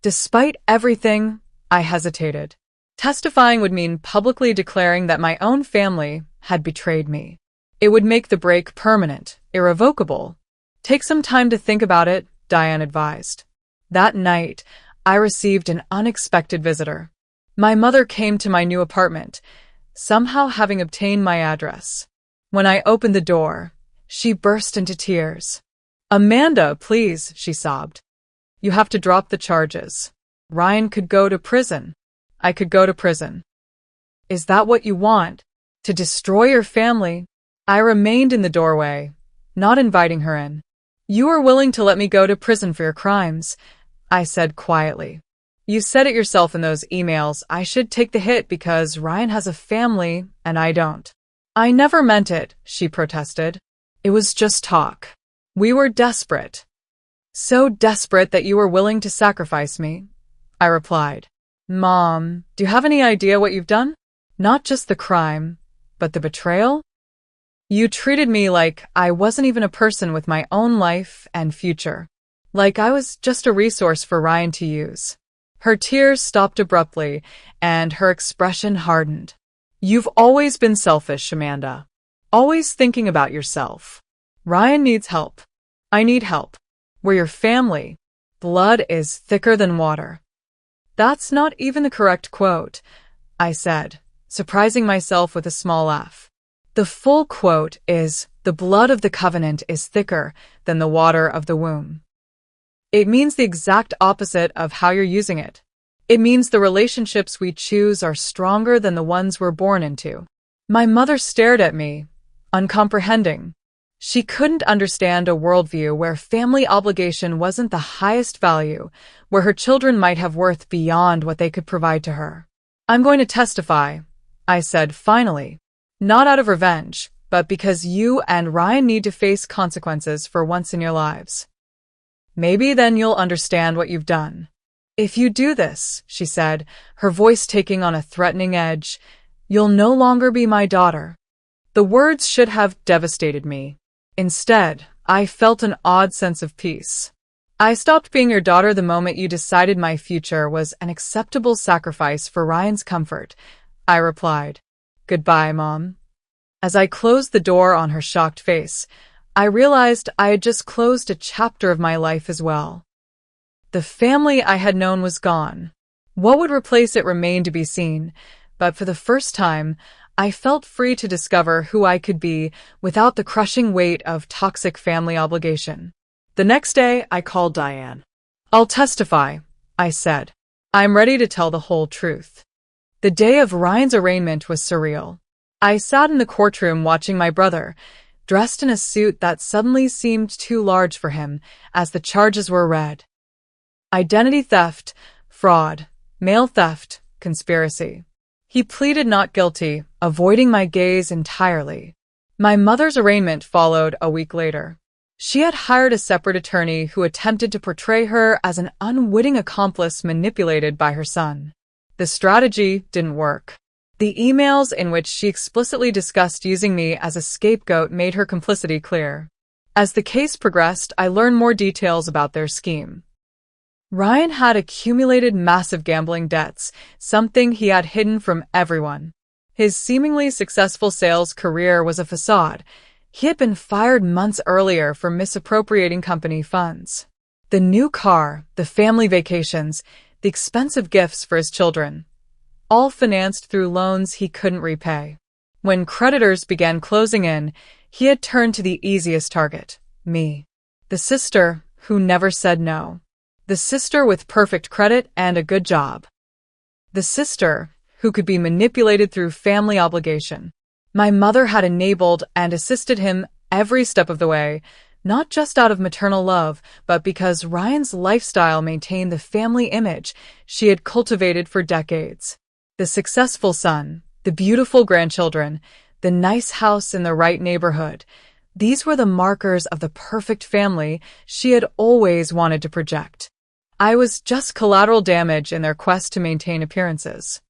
Despite everything, I hesitated. Testifying would mean publicly declaring that my own family had betrayed me. It would make the break permanent, irrevocable. Take some time to think about it, Diane advised. That night, I received an unexpected visitor. My mother came to my new apartment, somehow having obtained my address. When I opened the door, she burst into tears. Amanda, please, she sobbed. You have to drop the charges. Ryan could go to prison. I could go to prison. Is that what you want? To destroy your family? I remained in the doorway, not inviting her in. You are willing to let me go to prison for your crimes, I said quietly. You said it yourself in those emails. I should take the hit because Ryan has a family and I don't. I never meant it, she protested. It was just talk. We were desperate. So desperate that you were willing to sacrifice me, I replied. Mom, do you have any idea what you've done? Not just the crime, but the betrayal? You treated me like I wasn't even a person with my own life and future. Like I was just a resource for Ryan to use. Her tears stopped abruptly, and her expression hardened. You've always been selfish, Amanda. Always thinking about yourself. Ryan needs help. I need help. We're your family. Blood is thicker than water. That's not even the correct quote, I said, surprising myself with a small laugh. The full quote is, the blood of the covenant is thicker than the water of the womb. It means the exact opposite of how you're using it. It means the relationships we choose are stronger than the ones we're born into. My mother stared at me, uncomprehending. She couldn't understand a worldview where family obligation wasn't the highest value, where her children might have worth beyond what they could provide to her. I'm going to testify, I said finally. Not out of revenge, but because you and Ryan need to face consequences for once in your lives. Maybe then you'll understand what you've done. "If you do this," she said, her voice taking on a threatening edge, "you'll no longer be my daughter." The words should have devastated me. Instead, I felt an odd sense of peace. "I stopped being your daughter the moment you decided my future was an acceptable sacrifice for Ryan's comfort," I replied. "Goodbye, Mom." As I closed the door on her shocked face, I realized I had just closed a chapter of my life as well. The family I had known was gone. What would replace it remained to be seen, but for the first time, I felt free to discover who I could be without the crushing weight of toxic family obligation. The next day, I called Diane. "I'll testify," I said. "I'm ready to tell the whole truth." The day of Ryan's arraignment was surreal. I sat in the courtroom watching my brother, dressed in a suit that suddenly seemed too large for him, as the charges were read. Identity theft, fraud, mail theft, conspiracy. He pleaded not guilty, avoiding my gaze entirely. My mother's arraignment followed a week later. She had hired a separate attorney who attempted to portray her as an unwitting accomplice manipulated by her son. The strategy didn't work. The emails in which she explicitly discussed using me as a scapegoat made her complicity clear. As the case progressed, I learned more details about their scheme. Ryan had accumulated massive gambling debts, something he had hidden from everyone. His seemingly successful sales career was a facade. He had been fired months earlier for misappropriating company funds. The new car, the family vacations, the expensive gifts for his children, all financed through loans he couldn't repay. When creditors began closing in, he had turned to the easiest target, me. The sister who never said no. The sister with perfect credit and a good job. The sister who could be manipulated through family obligation. My mother had enabled and assisted him every step of the way, not just out of maternal love, but because Ryan's lifestyle maintained the family image she had cultivated for decades. The successful son, the beautiful grandchildren, the nice house in the right neighborhood. These were the markers of the perfect family she had always wanted to project. I was just collateral damage in their quest to maintain appearances.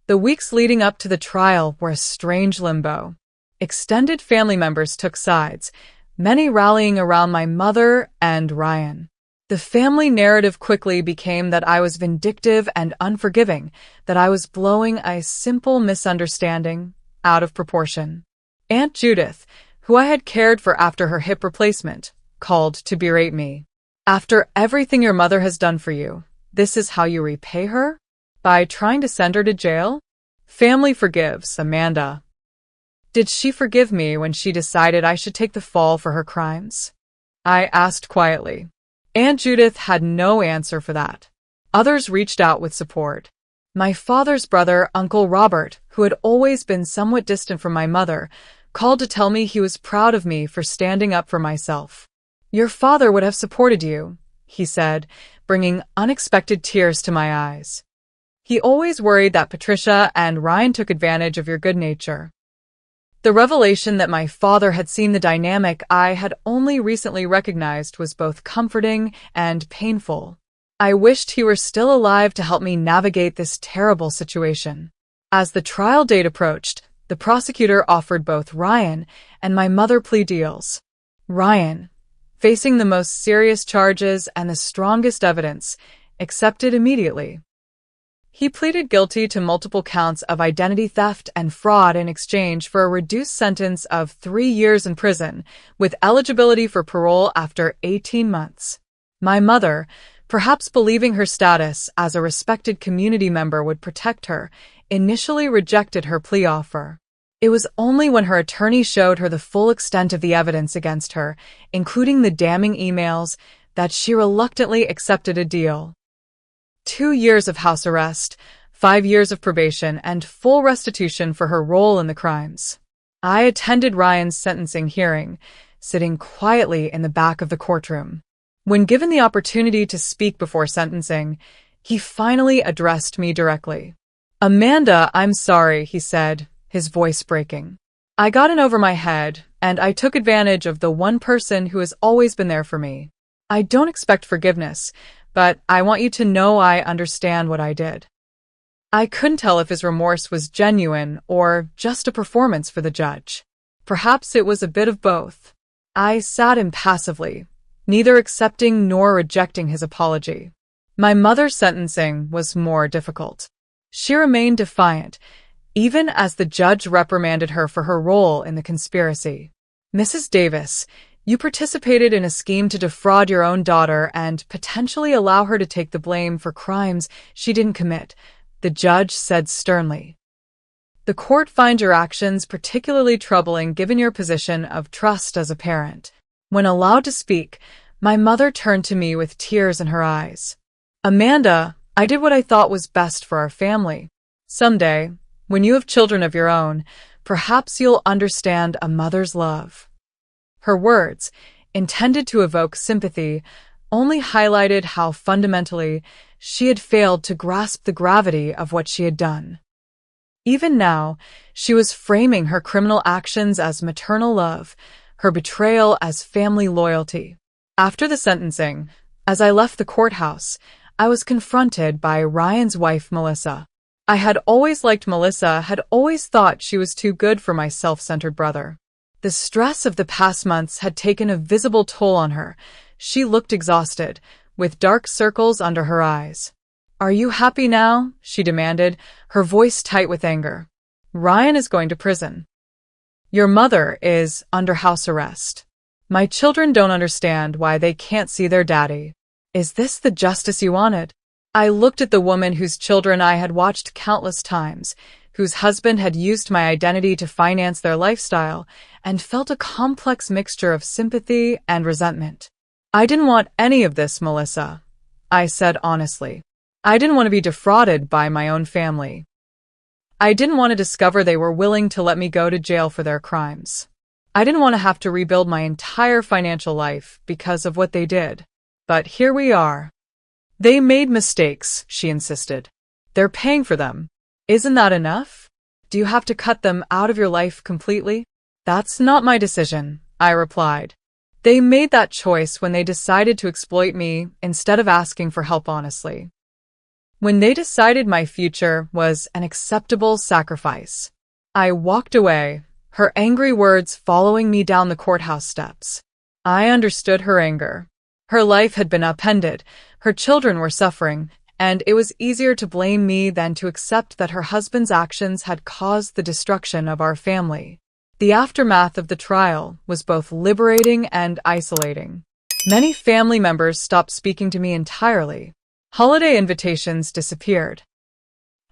The weeks leading up to the trial were a strange limbo. Extended family members took sides, many rallying around my mother and Ryan. The family narrative quickly became that I was vindictive and unforgiving, that I was blowing a simple misunderstanding out of proportion. Aunt Judith, who I had cared for after her hip replacement, called to berate me. "After everything your mother has done for you, this is how you repay her? By trying to send her to jail? Family forgives, Amanda." Did she forgive me when she decided I should take the fall for her crimes? I asked quietly. Aunt Judith had no answer for that. Others reached out with support. My father's brother, Uncle Robert, who had always been somewhat distant from my mother, called to tell me he was proud of me for standing up for myself. "Your father would have supported you," he said, bringing unexpected tears to my eyes. "He always worried that Patricia and Ryan took advantage of your good nature." The revelation that my father had seen the dynamic I had only recently recognized was both comforting and painful. I wished he were still alive to help me navigate this terrible situation. As the trial date approached, the prosecutor offered both Ryan and my mother plea deals. Ryan, facing the most serious charges and the strongest evidence, accepted immediately. He pleaded guilty to multiple counts of identity theft and fraud in exchange for a reduced sentence of 3 years in prison, with eligibility for parole after 18 months. My mother, perhaps believing her status as a respected community member would protect her, initially rejected her plea offer. It was only when her attorney showed her the full extent of the evidence against her, including the damning emails, that she reluctantly accepted a deal. 2 years of house arrest, 5 years of probation, and full restitution for her role in the crimes. I attended Ryan's sentencing hearing, sitting quietly in the back of the courtroom. When given the opportunity to speak before sentencing, he finally addressed me directly. "Amanda, I'm sorry," he said, his voice breaking. "I got in over my head, and I took advantage of the one person who has always been there for me. I don't expect forgiveness, but I want you to know I understand what I did. I couldn't tell if his remorse was genuine or just a performance for the judge. Perhaps it was a bit of both. I sat impassively, neither accepting nor rejecting his apology. My mother's sentencing was more difficult. She remained defiant, even as the judge reprimanded her for her role in the conspiracy. "Mrs. Davis, you participated in a scheme to defraud your own daughter and potentially allow her to take the blame for crimes she didn't commit," the judge said sternly. "The court finds your actions particularly troubling given your position of trust as a parent." When allowed to speak, my mother turned to me with tears in her eyes. "Amanda, I did what I thought was best for our family. Someday, when you have children of your own, perhaps you'll understand a mother's love." Her words, intended to evoke sympathy, only highlighted how fundamentally she had failed to grasp the gravity of what she had done. Even now, she was framing her criminal actions as maternal love, her betrayal as family loyalty. After the sentencing, as I left the courthouse, I was confronted by Ryan's wife, Melissa. I had always liked Melissa, had always thought she was too good for my self-centered brother. The stress of the past months had taken a visible toll on her. She looked exhausted, with dark circles under her eyes. "Are you happy now?" she demanded, her voice tight with anger. "Ryan is going to prison. Your mother is under house arrest. My children don't understand why they can't see their daddy. Is this the justice you wanted?" I looked at the woman whose children I had watched countless times, whose husband had used my identity to finance their lifestyle, and felt a complex mixture of sympathy and resentment. "I didn't want any of this, Melissa," I said honestly. "I didn't want to be defrauded by my own family. I didn't want to discover they were willing to let me go to jail for their crimes. I didn't want to have to rebuild my entire financial life because of what they did. But here we are." "They made mistakes," she insisted. "They're paying for them. Isn't that enough? Do you have to cut them out of your life completely?" "That's not my decision," I replied. "They made that choice when they decided to exploit me instead of asking for help honestly. When they decided my future was an acceptable sacrifice." I walked away, her angry words following me down the courthouse steps. I understood her anger. Her life had been upended, her children were suffering, and it was easier to blame me than to accept that her husband's actions had caused the destruction of our family. The aftermath of the trial was both liberating and isolating. Many family members stopped speaking to me entirely. Holiday invitations disappeared.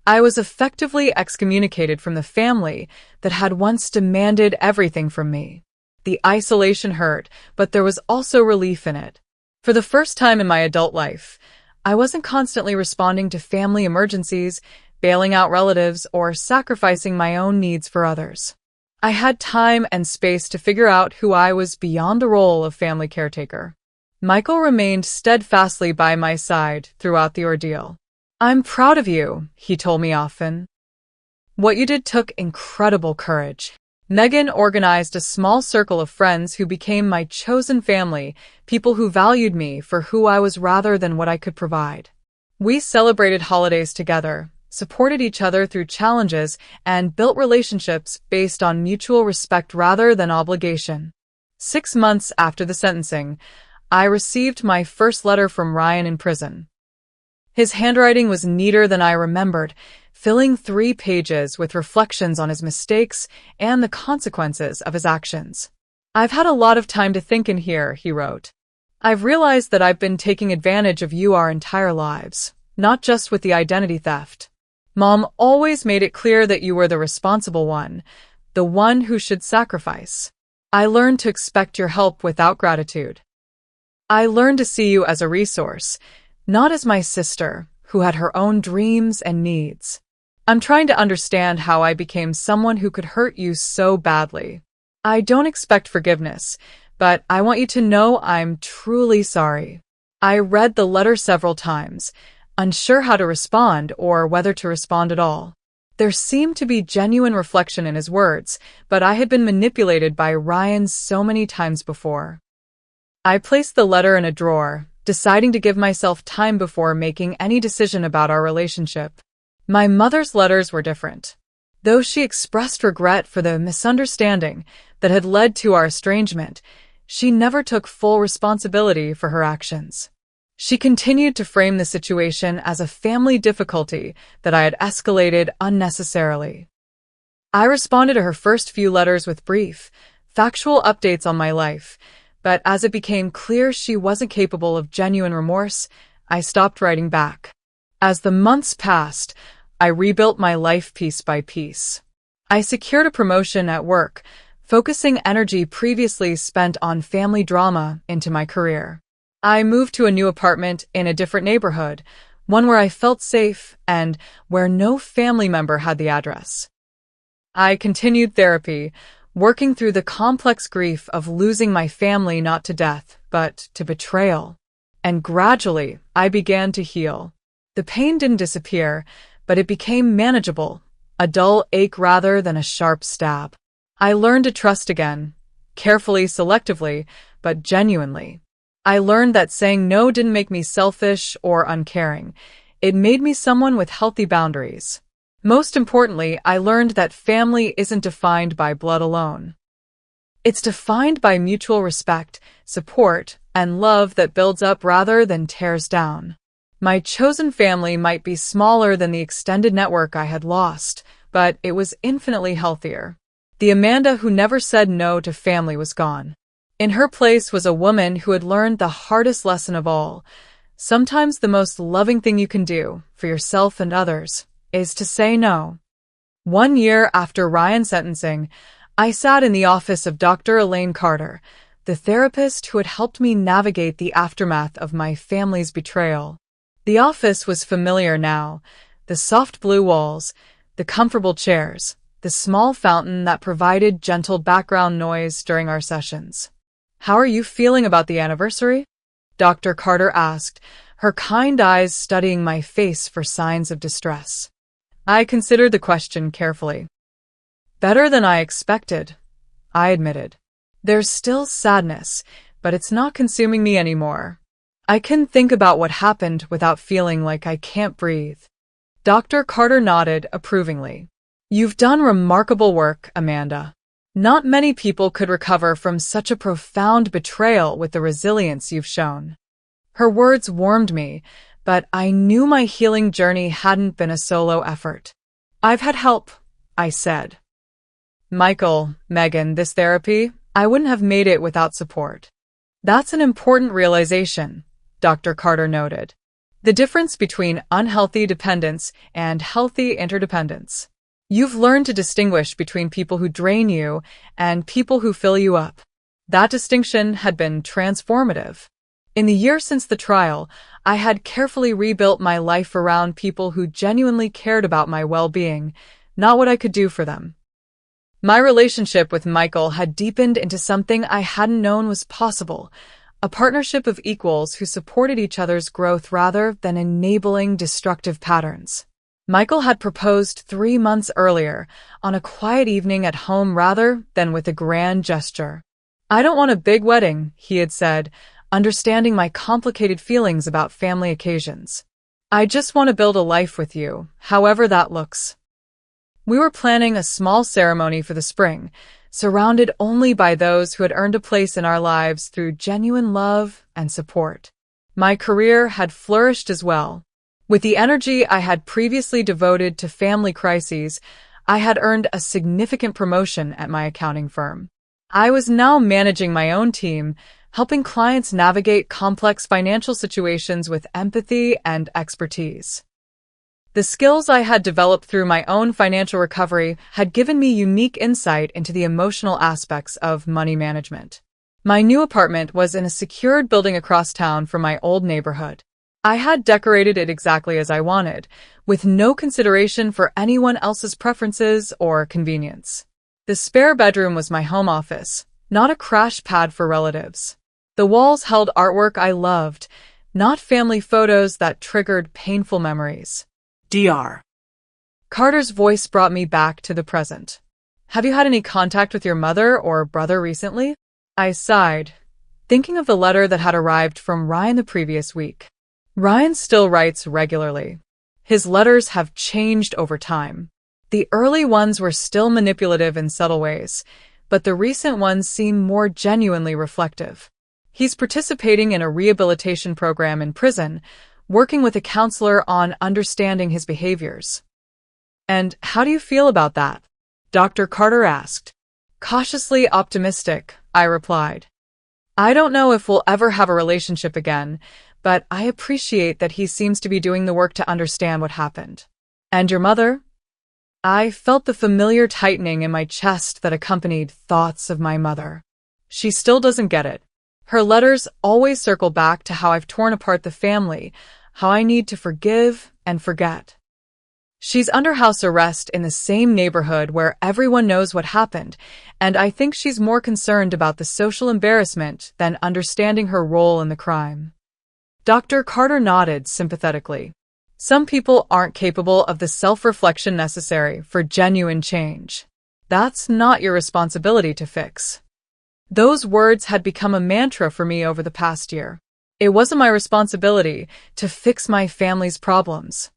I was effectively excommunicated from the family that had once demanded everything from me. The isolation hurt, but there was also relief in it. For the first time in my adult life, I wasn't constantly responding to family emergencies, bailing out relatives, or sacrificing my own needs for others. I had time and space to figure out who I was beyond the role of family caretaker. Michael remained steadfastly by my side throughout the ordeal. "I'm proud of you," he told me often. "What you did took incredible courage." Megan organized a small circle of friends who became my chosen family, people who valued me for who I was rather than what I could provide. We celebrated holidays together, supported each other through challenges, and built relationships based on mutual respect rather than obligation. 6 months after the sentencing, I received my first letter from Ryan in prison. His handwriting was neater than I remembered, filling 3 pages with reflections on his mistakes and the consequences of his actions. "I've had a lot of time to think in here," he wrote. "I've realized that I've been taking advantage of you our entire lives, not just with the identity theft. Mom always made it clear that you were the responsible one, the one who should sacrifice. I learned to expect your help without gratitude. I learned to see you as a resource, not as my sister, who had her own dreams and needs. I'm trying to understand how I became someone who could hurt you so badly. I don't expect forgiveness, but I want you to know I'm truly sorry." I read the letter several times, unsure how to respond or whether to respond at all. There seemed to be genuine reflection in his words, but I had been manipulated by Ryan so many times before. I placed the letter in a drawer, deciding to give myself time before making any decision about our relationship. My mother's letters were different. Though she expressed regret for the misunderstanding that had led to our estrangement, she never took full responsibility for her actions. She continued to frame the situation as a family difficulty that I had escalated unnecessarily. I responded to her first few letters with brief, factual updates on my life, but as it became clear she wasn't capable of genuine remorse, I stopped writing back. As the months passed, I rebuilt my life piece by piece. I secured a promotion at work, focusing energy previously spent on family drama into my career. I moved to a new apartment in a different neighborhood, one where I felt safe and where no family member had the address. I continued therapy, working through the complex grief of losing my family not to death, but to betrayal. And gradually, I began to heal. The pain didn't disappear, but it became manageable, a dull ache rather than a sharp stab. I learned to trust again, carefully, selectively, but genuinely. I learned that saying no didn't make me selfish or uncaring. It made me someone with healthy boundaries. Most importantly, I learned that family isn't defined by blood alone. It's defined by mutual respect, support, and love that builds up rather than tears down. My chosen family might be smaller than the extended network I had lost, but it was infinitely healthier. The Amanda who never said no to family was gone. In her place was a woman who had learned the hardest lesson of all. Sometimes the most loving thing you can do, for yourself and others, is to say no. 1 year after Ryan's sentencing, I sat in the office of Dr. Elaine Carter, the therapist who had helped me navigate the aftermath of my family's betrayal. The office was familiar now, the soft blue walls, the comfortable chairs, the small fountain that provided gentle background noise during our sessions. "How are you feeling about the anniversary?" Dr. Carter asked, her kind eyes studying my face for signs of distress. I considered the question carefully. "Better than I expected," I admitted. "There's still sadness, but it's not consuming me anymore. I can think about what happened without feeling like I can't breathe." Dr. Carter nodded approvingly. "You've done remarkable work, Amanda. Not many people could recover from such a profound betrayal with the resilience you've shown." Her words warmed me, but I knew my healing journey hadn't been a solo effort. "I've had help," I said. "Michael, Megan, this therapy, I wouldn't have made it without support." "That's an important realization," Dr. Carter noted. "The difference between unhealthy dependence and healthy interdependence. You've learned to distinguish between people who drain you and people who fill you up." That distinction had been transformative. In the year since the trial, I had carefully rebuilt my life around people who genuinely cared about my well-being, not what I could do for them. My relationship with Michael had deepened into something I hadn't known was possible, a partnership of equals who supported each other's growth rather than enabling destructive patterns. Michael had proposed 3 months earlier, on a quiet evening at home rather than with a grand gesture. "I don't want a big wedding," he had said, understanding my complicated feelings about family occasions. "I just want to build a life with you, however that looks." We were planning a small ceremony for the spring, surrounded only by those who had earned a place in our lives through genuine love and support. My career had flourished as well. With the energy I had previously devoted to family crises, I had earned a significant promotion at my accounting firm. I was now managing my own team, helping clients navigate complex financial situations with empathy and expertise. The skills I had developed through my own financial recovery had given me unique insight into the emotional aspects of money management. My new apartment was in a secured building across town from my old neighborhood. I had decorated it exactly as I wanted, with no consideration for anyone else's preferences or convenience. The spare bedroom was my home office, not a crash pad for relatives. The walls held artwork I loved, not family photos that triggered painful memories. Dr. Carter's voice brought me back to the present. "Have you had any contact with your mother or brother recently?" I sighed. thinking of the letter that had arrived from Ryan the previous week. Ryan still writes regularly. His letters have changed over time. The early ones were still manipulative in subtle ways, but the recent ones seem more genuinely reflective. He's participating in a rehabilitation program in prison, working with a counselor on understanding his behaviors. "And how do you feel about that?" Dr. Carter asked. "Cautiously optimistic," I replied. "I don't know if we'll ever have a relationship again, but I appreciate that he seems to be doing the work to understand what happened." "And your mother?" I felt the familiar tightening in my chest that accompanied thoughts of my mother. She still doesn't get it. Her letters always circle back to how I've torn apart the family, how I need to forgive and forget. She's under house arrest in the same neighborhood where everyone knows what happened, and I think she's more concerned about the social embarrassment than understanding her role in the crime. Dr. Carter nodded sympathetically. Some people aren't capable of the self-reflection necessary for genuine change. That's not your responsibility to fix. Those words had become a mantra for me over the past year. It wasn't my responsibility to fix my family's problems.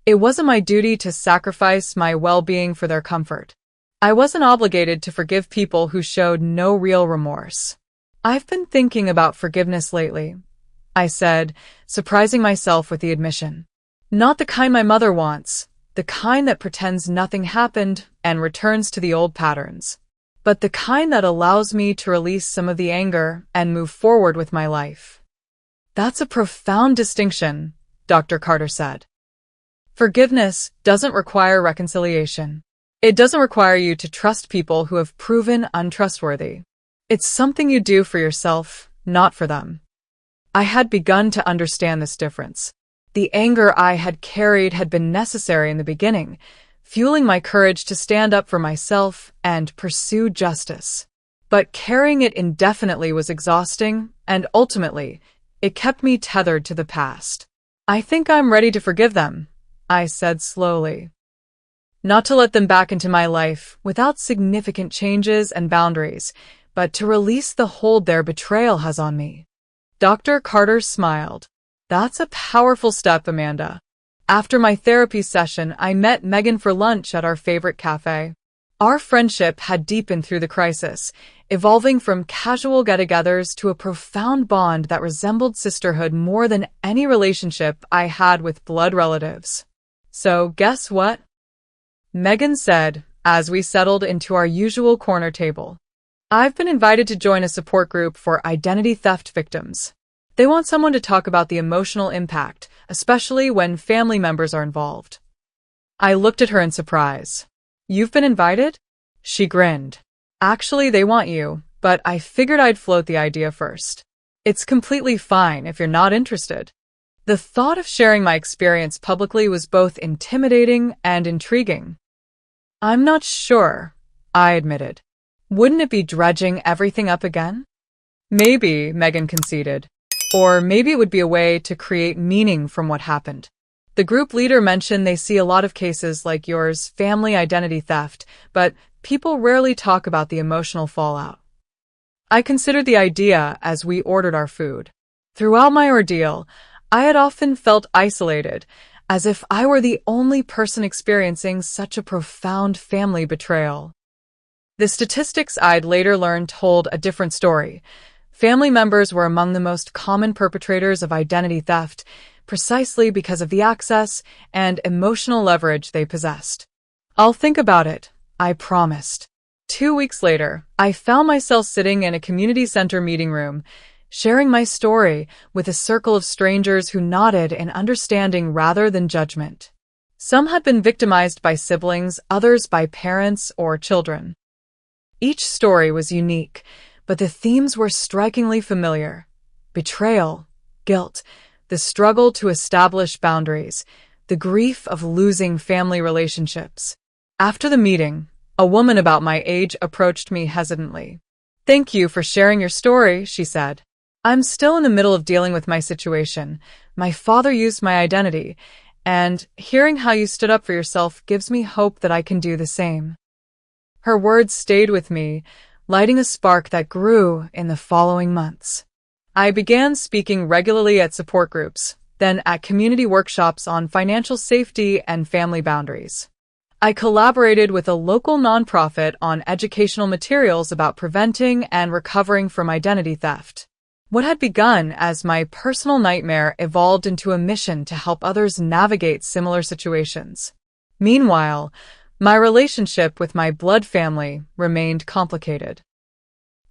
It wasn't my duty to sacrifice my well-being for their comfort. I wasn't obligated to forgive people who showed no real remorse. "I've been thinking about forgiveness lately," I said, surprising myself with the admission. "Not the kind my mother wants, the kind that pretends nothing happened and returns to the old patterns, but the kind that allows me to release some of the anger and move forward with my life." "That's a profound distinction," Dr. Carter said. "Forgiveness doesn't require reconciliation. It doesn't require you to trust people who have proven untrustworthy. It's something you do for yourself, not for them." I had begun to understand this difference. The anger I had carried had been necessary in the beginning, fueling my courage to stand up for myself and pursue justice. But carrying it indefinitely was exhausting, and ultimately, it kept me tethered to the past. "I think I'm ready to forgive them," I said slowly. "Not to let them back into my life without significant changes and boundaries, but to release the hold their betrayal has on me." Dr. Carter smiled. "That's a powerful step, Amanda." After my therapy session, I met Megan for lunch at our favorite cafe. Our friendship had deepened through the crisis, evolving from casual get-togethers to a profound bond that resembled sisterhood more than any relationship I had with blood relatives. "So, guess what?" Megan said, as we settled into our usual corner table. "I've been invited to join a support group for identity theft victims. They want someone to talk about the emotional impact, especially when family members are involved." I looked at her in surprise. "You've been invited?" She grinned. "Actually, they want you, but I figured I'd float the idea first. It's completely fine if you're not interested." The thought of sharing my experience publicly was both intimidating and intriguing. "I'm not sure," I admitted. "Wouldn't it be dredging everything up again?" "Maybe," Megan conceded. "Or maybe it would be a way to create meaning from what happened. The group leader mentioned they see a lot of cases like yours, family identity theft, but people rarely talk about the emotional fallout." I considered the idea as we ordered our food. Throughout my ordeal, I had often felt isolated, as if I were the only person experiencing such a profound family betrayal. The statistics I'd later learned told a different story. Family members were among the most common perpetrators of identity theft, precisely because of the access and emotional leverage they possessed. "I'll think about it," I promised. 2 weeks later, I found myself sitting in a community center meeting room, sharing my story with a circle of strangers who nodded in understanding rather than judgment. Some had been victimized by siblings, others by parents or children. Each story was unique, but the themes were strikingly familiar. Betrayal, guilt, the struggle to establish boundaries, the grief of losing family relationships. After the meeting, a woman about my age approached me hesitantly. "Thank you for sharing your story," she said. "I'm still in the middle of dealing with my situation. My father used my identity, and hearing how you stood up for yourself gives me hope that I can do the same." Her words stayed with me, lighting a spark that grew in the following months. I began speaking regularly at support groups, then at community workshops on financial safety and family boundaries. I collaborated with a local nonprofit on educational materials about preventing and recovering from identity theft. What had begun as my personal nightmare evolved into a mission to help others navigate similar situations. Meanwhile, my relationship with my blood family remained complicated.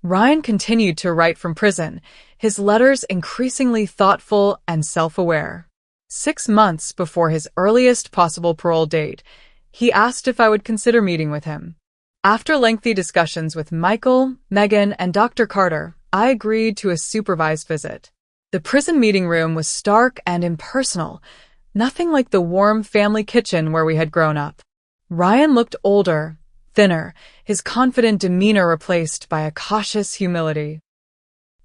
Ryan continued to write from prison, his letters increasingly thoughtful and self-aware. 6 months before his earliest possible parole date, he asked if I would consider meeting with him. After lengthy discussions with Michael, Megan, and Dr. Carter, I agreed to a supervised visit. The prison meeting room was stark and impersonal, nothing like the warm family kitchen where we had grown up. Ryan looked older, thinner, his confident demeanor replaced by a cautious humility.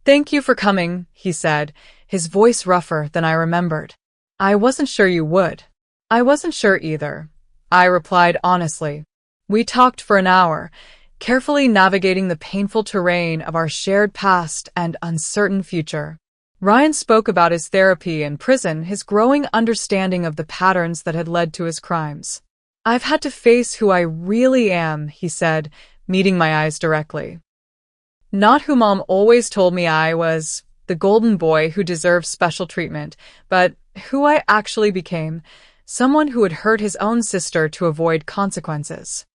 "Thank you for coming," he said, his voice rougher than I remembered. "I wasn't sure you would." "I wasn't sure either," I replied honestly. We talked for an hour, carefully navigating the painful terrain of our shared past and uncertain future. Ryan spoke about his therapy in prison, his growing understanding of the patterns that had led to his crimes. "I've had to face who I really am," he said, meeting my eyes directly. "Not who Mom always told me I was, the golden boy who deserved special treatment, but who I actually became, someone who had hurt his own sister to avoid consequences."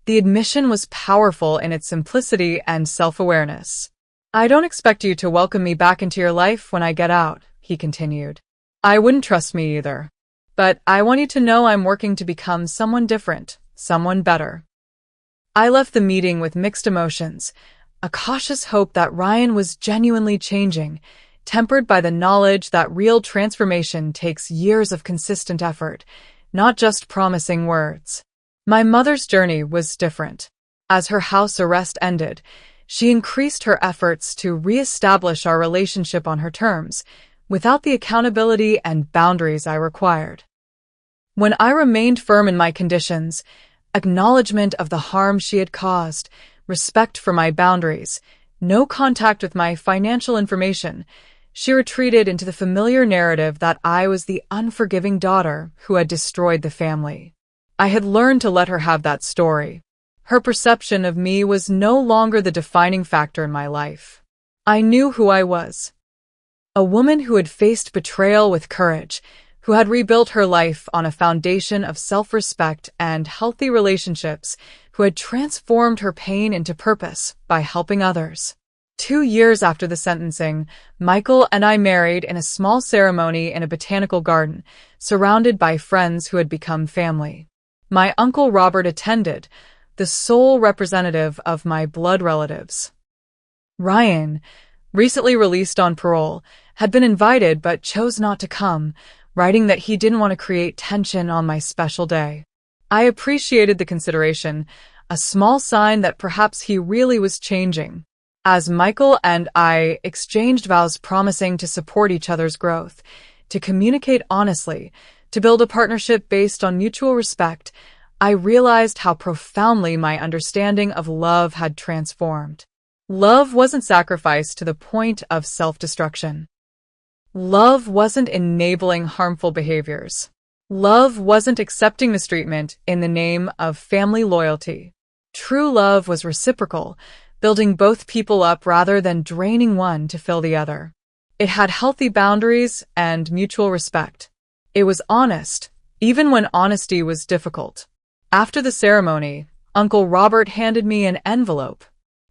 The admission was powerful in its simplicity and self-awareness. "I don't expect you to welcome me back into your life when I get out," he continued. "I wouldn't trust me either. But I want you to know I'm working to become someone different, someone better." I left the meeting with mixed emotions, a cautious hope that Ryan was genuinely changing, tempered by the knowledge that real transformation takes years of consistent effort, not just promising words. My mother's journey was different. As her house arrest ended, she increased her efforts to re-establish our relationship on her terms, without the accountability and boundaries I required. When I remained firm in my conditions, acknowledgement of the harm she had caused, respect for my boundaries, no contact with my financial information, she retreated into the familiar narrative that I was the unforgiving daughter who had destroyed the family. I had learned to let her have that story. Her perception of me was no longer the defining factor in my life. I knew who I was. A woman who had faced betrayal with courage, who had rebuilt her life on a foundation of self-respect and healthy relationships, who had transformed her pain into purpose by helping others. 2 years after the sentencing, Michael and I married in a small ceremony in a botanical garden, surrounded by friends who had become family. My Uncle Robert attended, the sole representative of my blood relatives. Ryan, recently released on parole, had been invited but chose not to come, writing that he didn't want to create tension on my special day. I appreciated the consideration, a small sign that perhaps he really was changing. As Michael and I exchanged vows promising to support each other's growth, to communicate honestly, to build a partnership based on mutual respect, I realized how profoundly my understanding of love had transformed. Love wasn't sacrificed to the point of self-destruction. Love wasn't enabling harmful behaviors. Love wasn't accepting mistreatment in the name of family loyalty. True love was reciprocal, building both people up rather than draining one to fill the other. It had healthy boundaries and mutual respect. It was honest, even when honesty was difficult. After the ceremony, Uncle Robert handed me an envelope.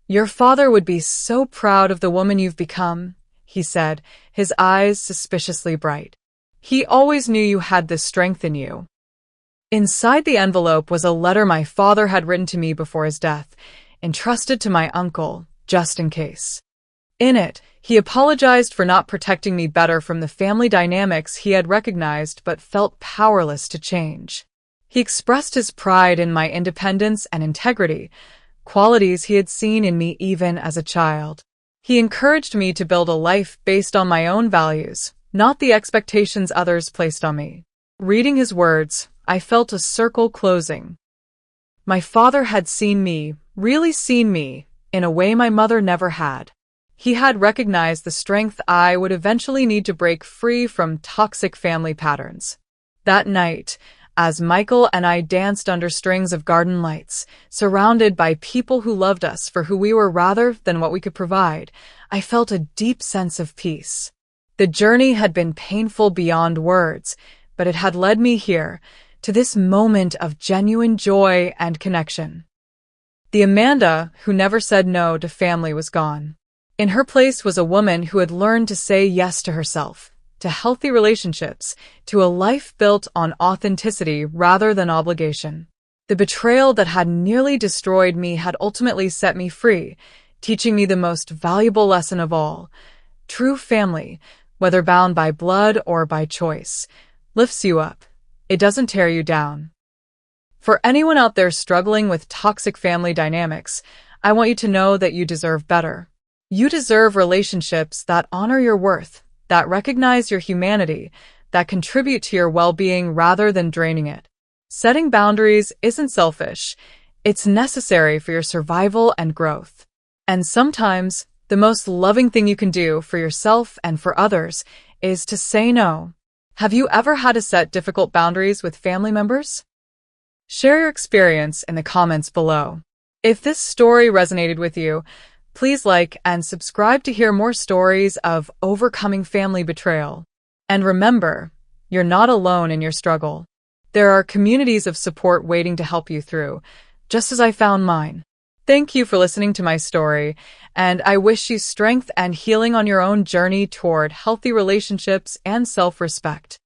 "Your father would be so proud of the woman you've become," he said, his eyes suspiciously bright. "He always knew you had this strength in you." Inside the envelope was a letter my father had written to me before his death, entrusted to my uncle, just in case. In it, he apologized for not protecting me better from the family dynamics he had recognized but felt powerless to change. He expressed his pride in my independence and integrity, qualities he had seen in me even as a child. He encouraged me to build a life based on my own values, not the expectations others placed on me. Reading his words, I felt a circle closing. My father had seen me, really seen me, in a way my mother never had. He had recognized the strength I would eventually need to break free from toxic family patterns. That night, as Michael and I danced under strings of garden lights, surrounded by people who loved us for who we were rather than what we could provide, I felt a deep sense of peace. The journey had been painful beyond words, but it had led me here, to this moment of genuine joy and connection. The Amanda who never said no to family was gone. In her place was a woman who had learned to say yes to herself, to healthy relationships, to a life built on authenticity rather than obligation. The betrayal that had nearly destroyed me had ultimately set me free, teaching me the most valuable lesson of all. True family, whether bound by blood or by choice, lifts you up. It doesn't tear you down. For anyone out there struggling with toxic family dynamics, I want you to know that you deserve better. You deserve relationships that honor your worth, that recognize your humanity, that contribute to your well-being rather than draining it. Setting boundaries isn't selfish. It's necessary for your survival and growth. And sometimes, the most loving thing you can do for yourself and for others is to say no. Have you ever had to set difficult boundaries with family members? Share your experience in the comments below. If this story resonated with you, please like and subscribe to hear more stories of overcoming family betrayal. And remember, you're not alone in your struggle. There are communities of support waiting to help you through, just as I found mine. Thank you for listening to my story, and I wish you strength and healing on your own journey toward healthy relationships and self-respect.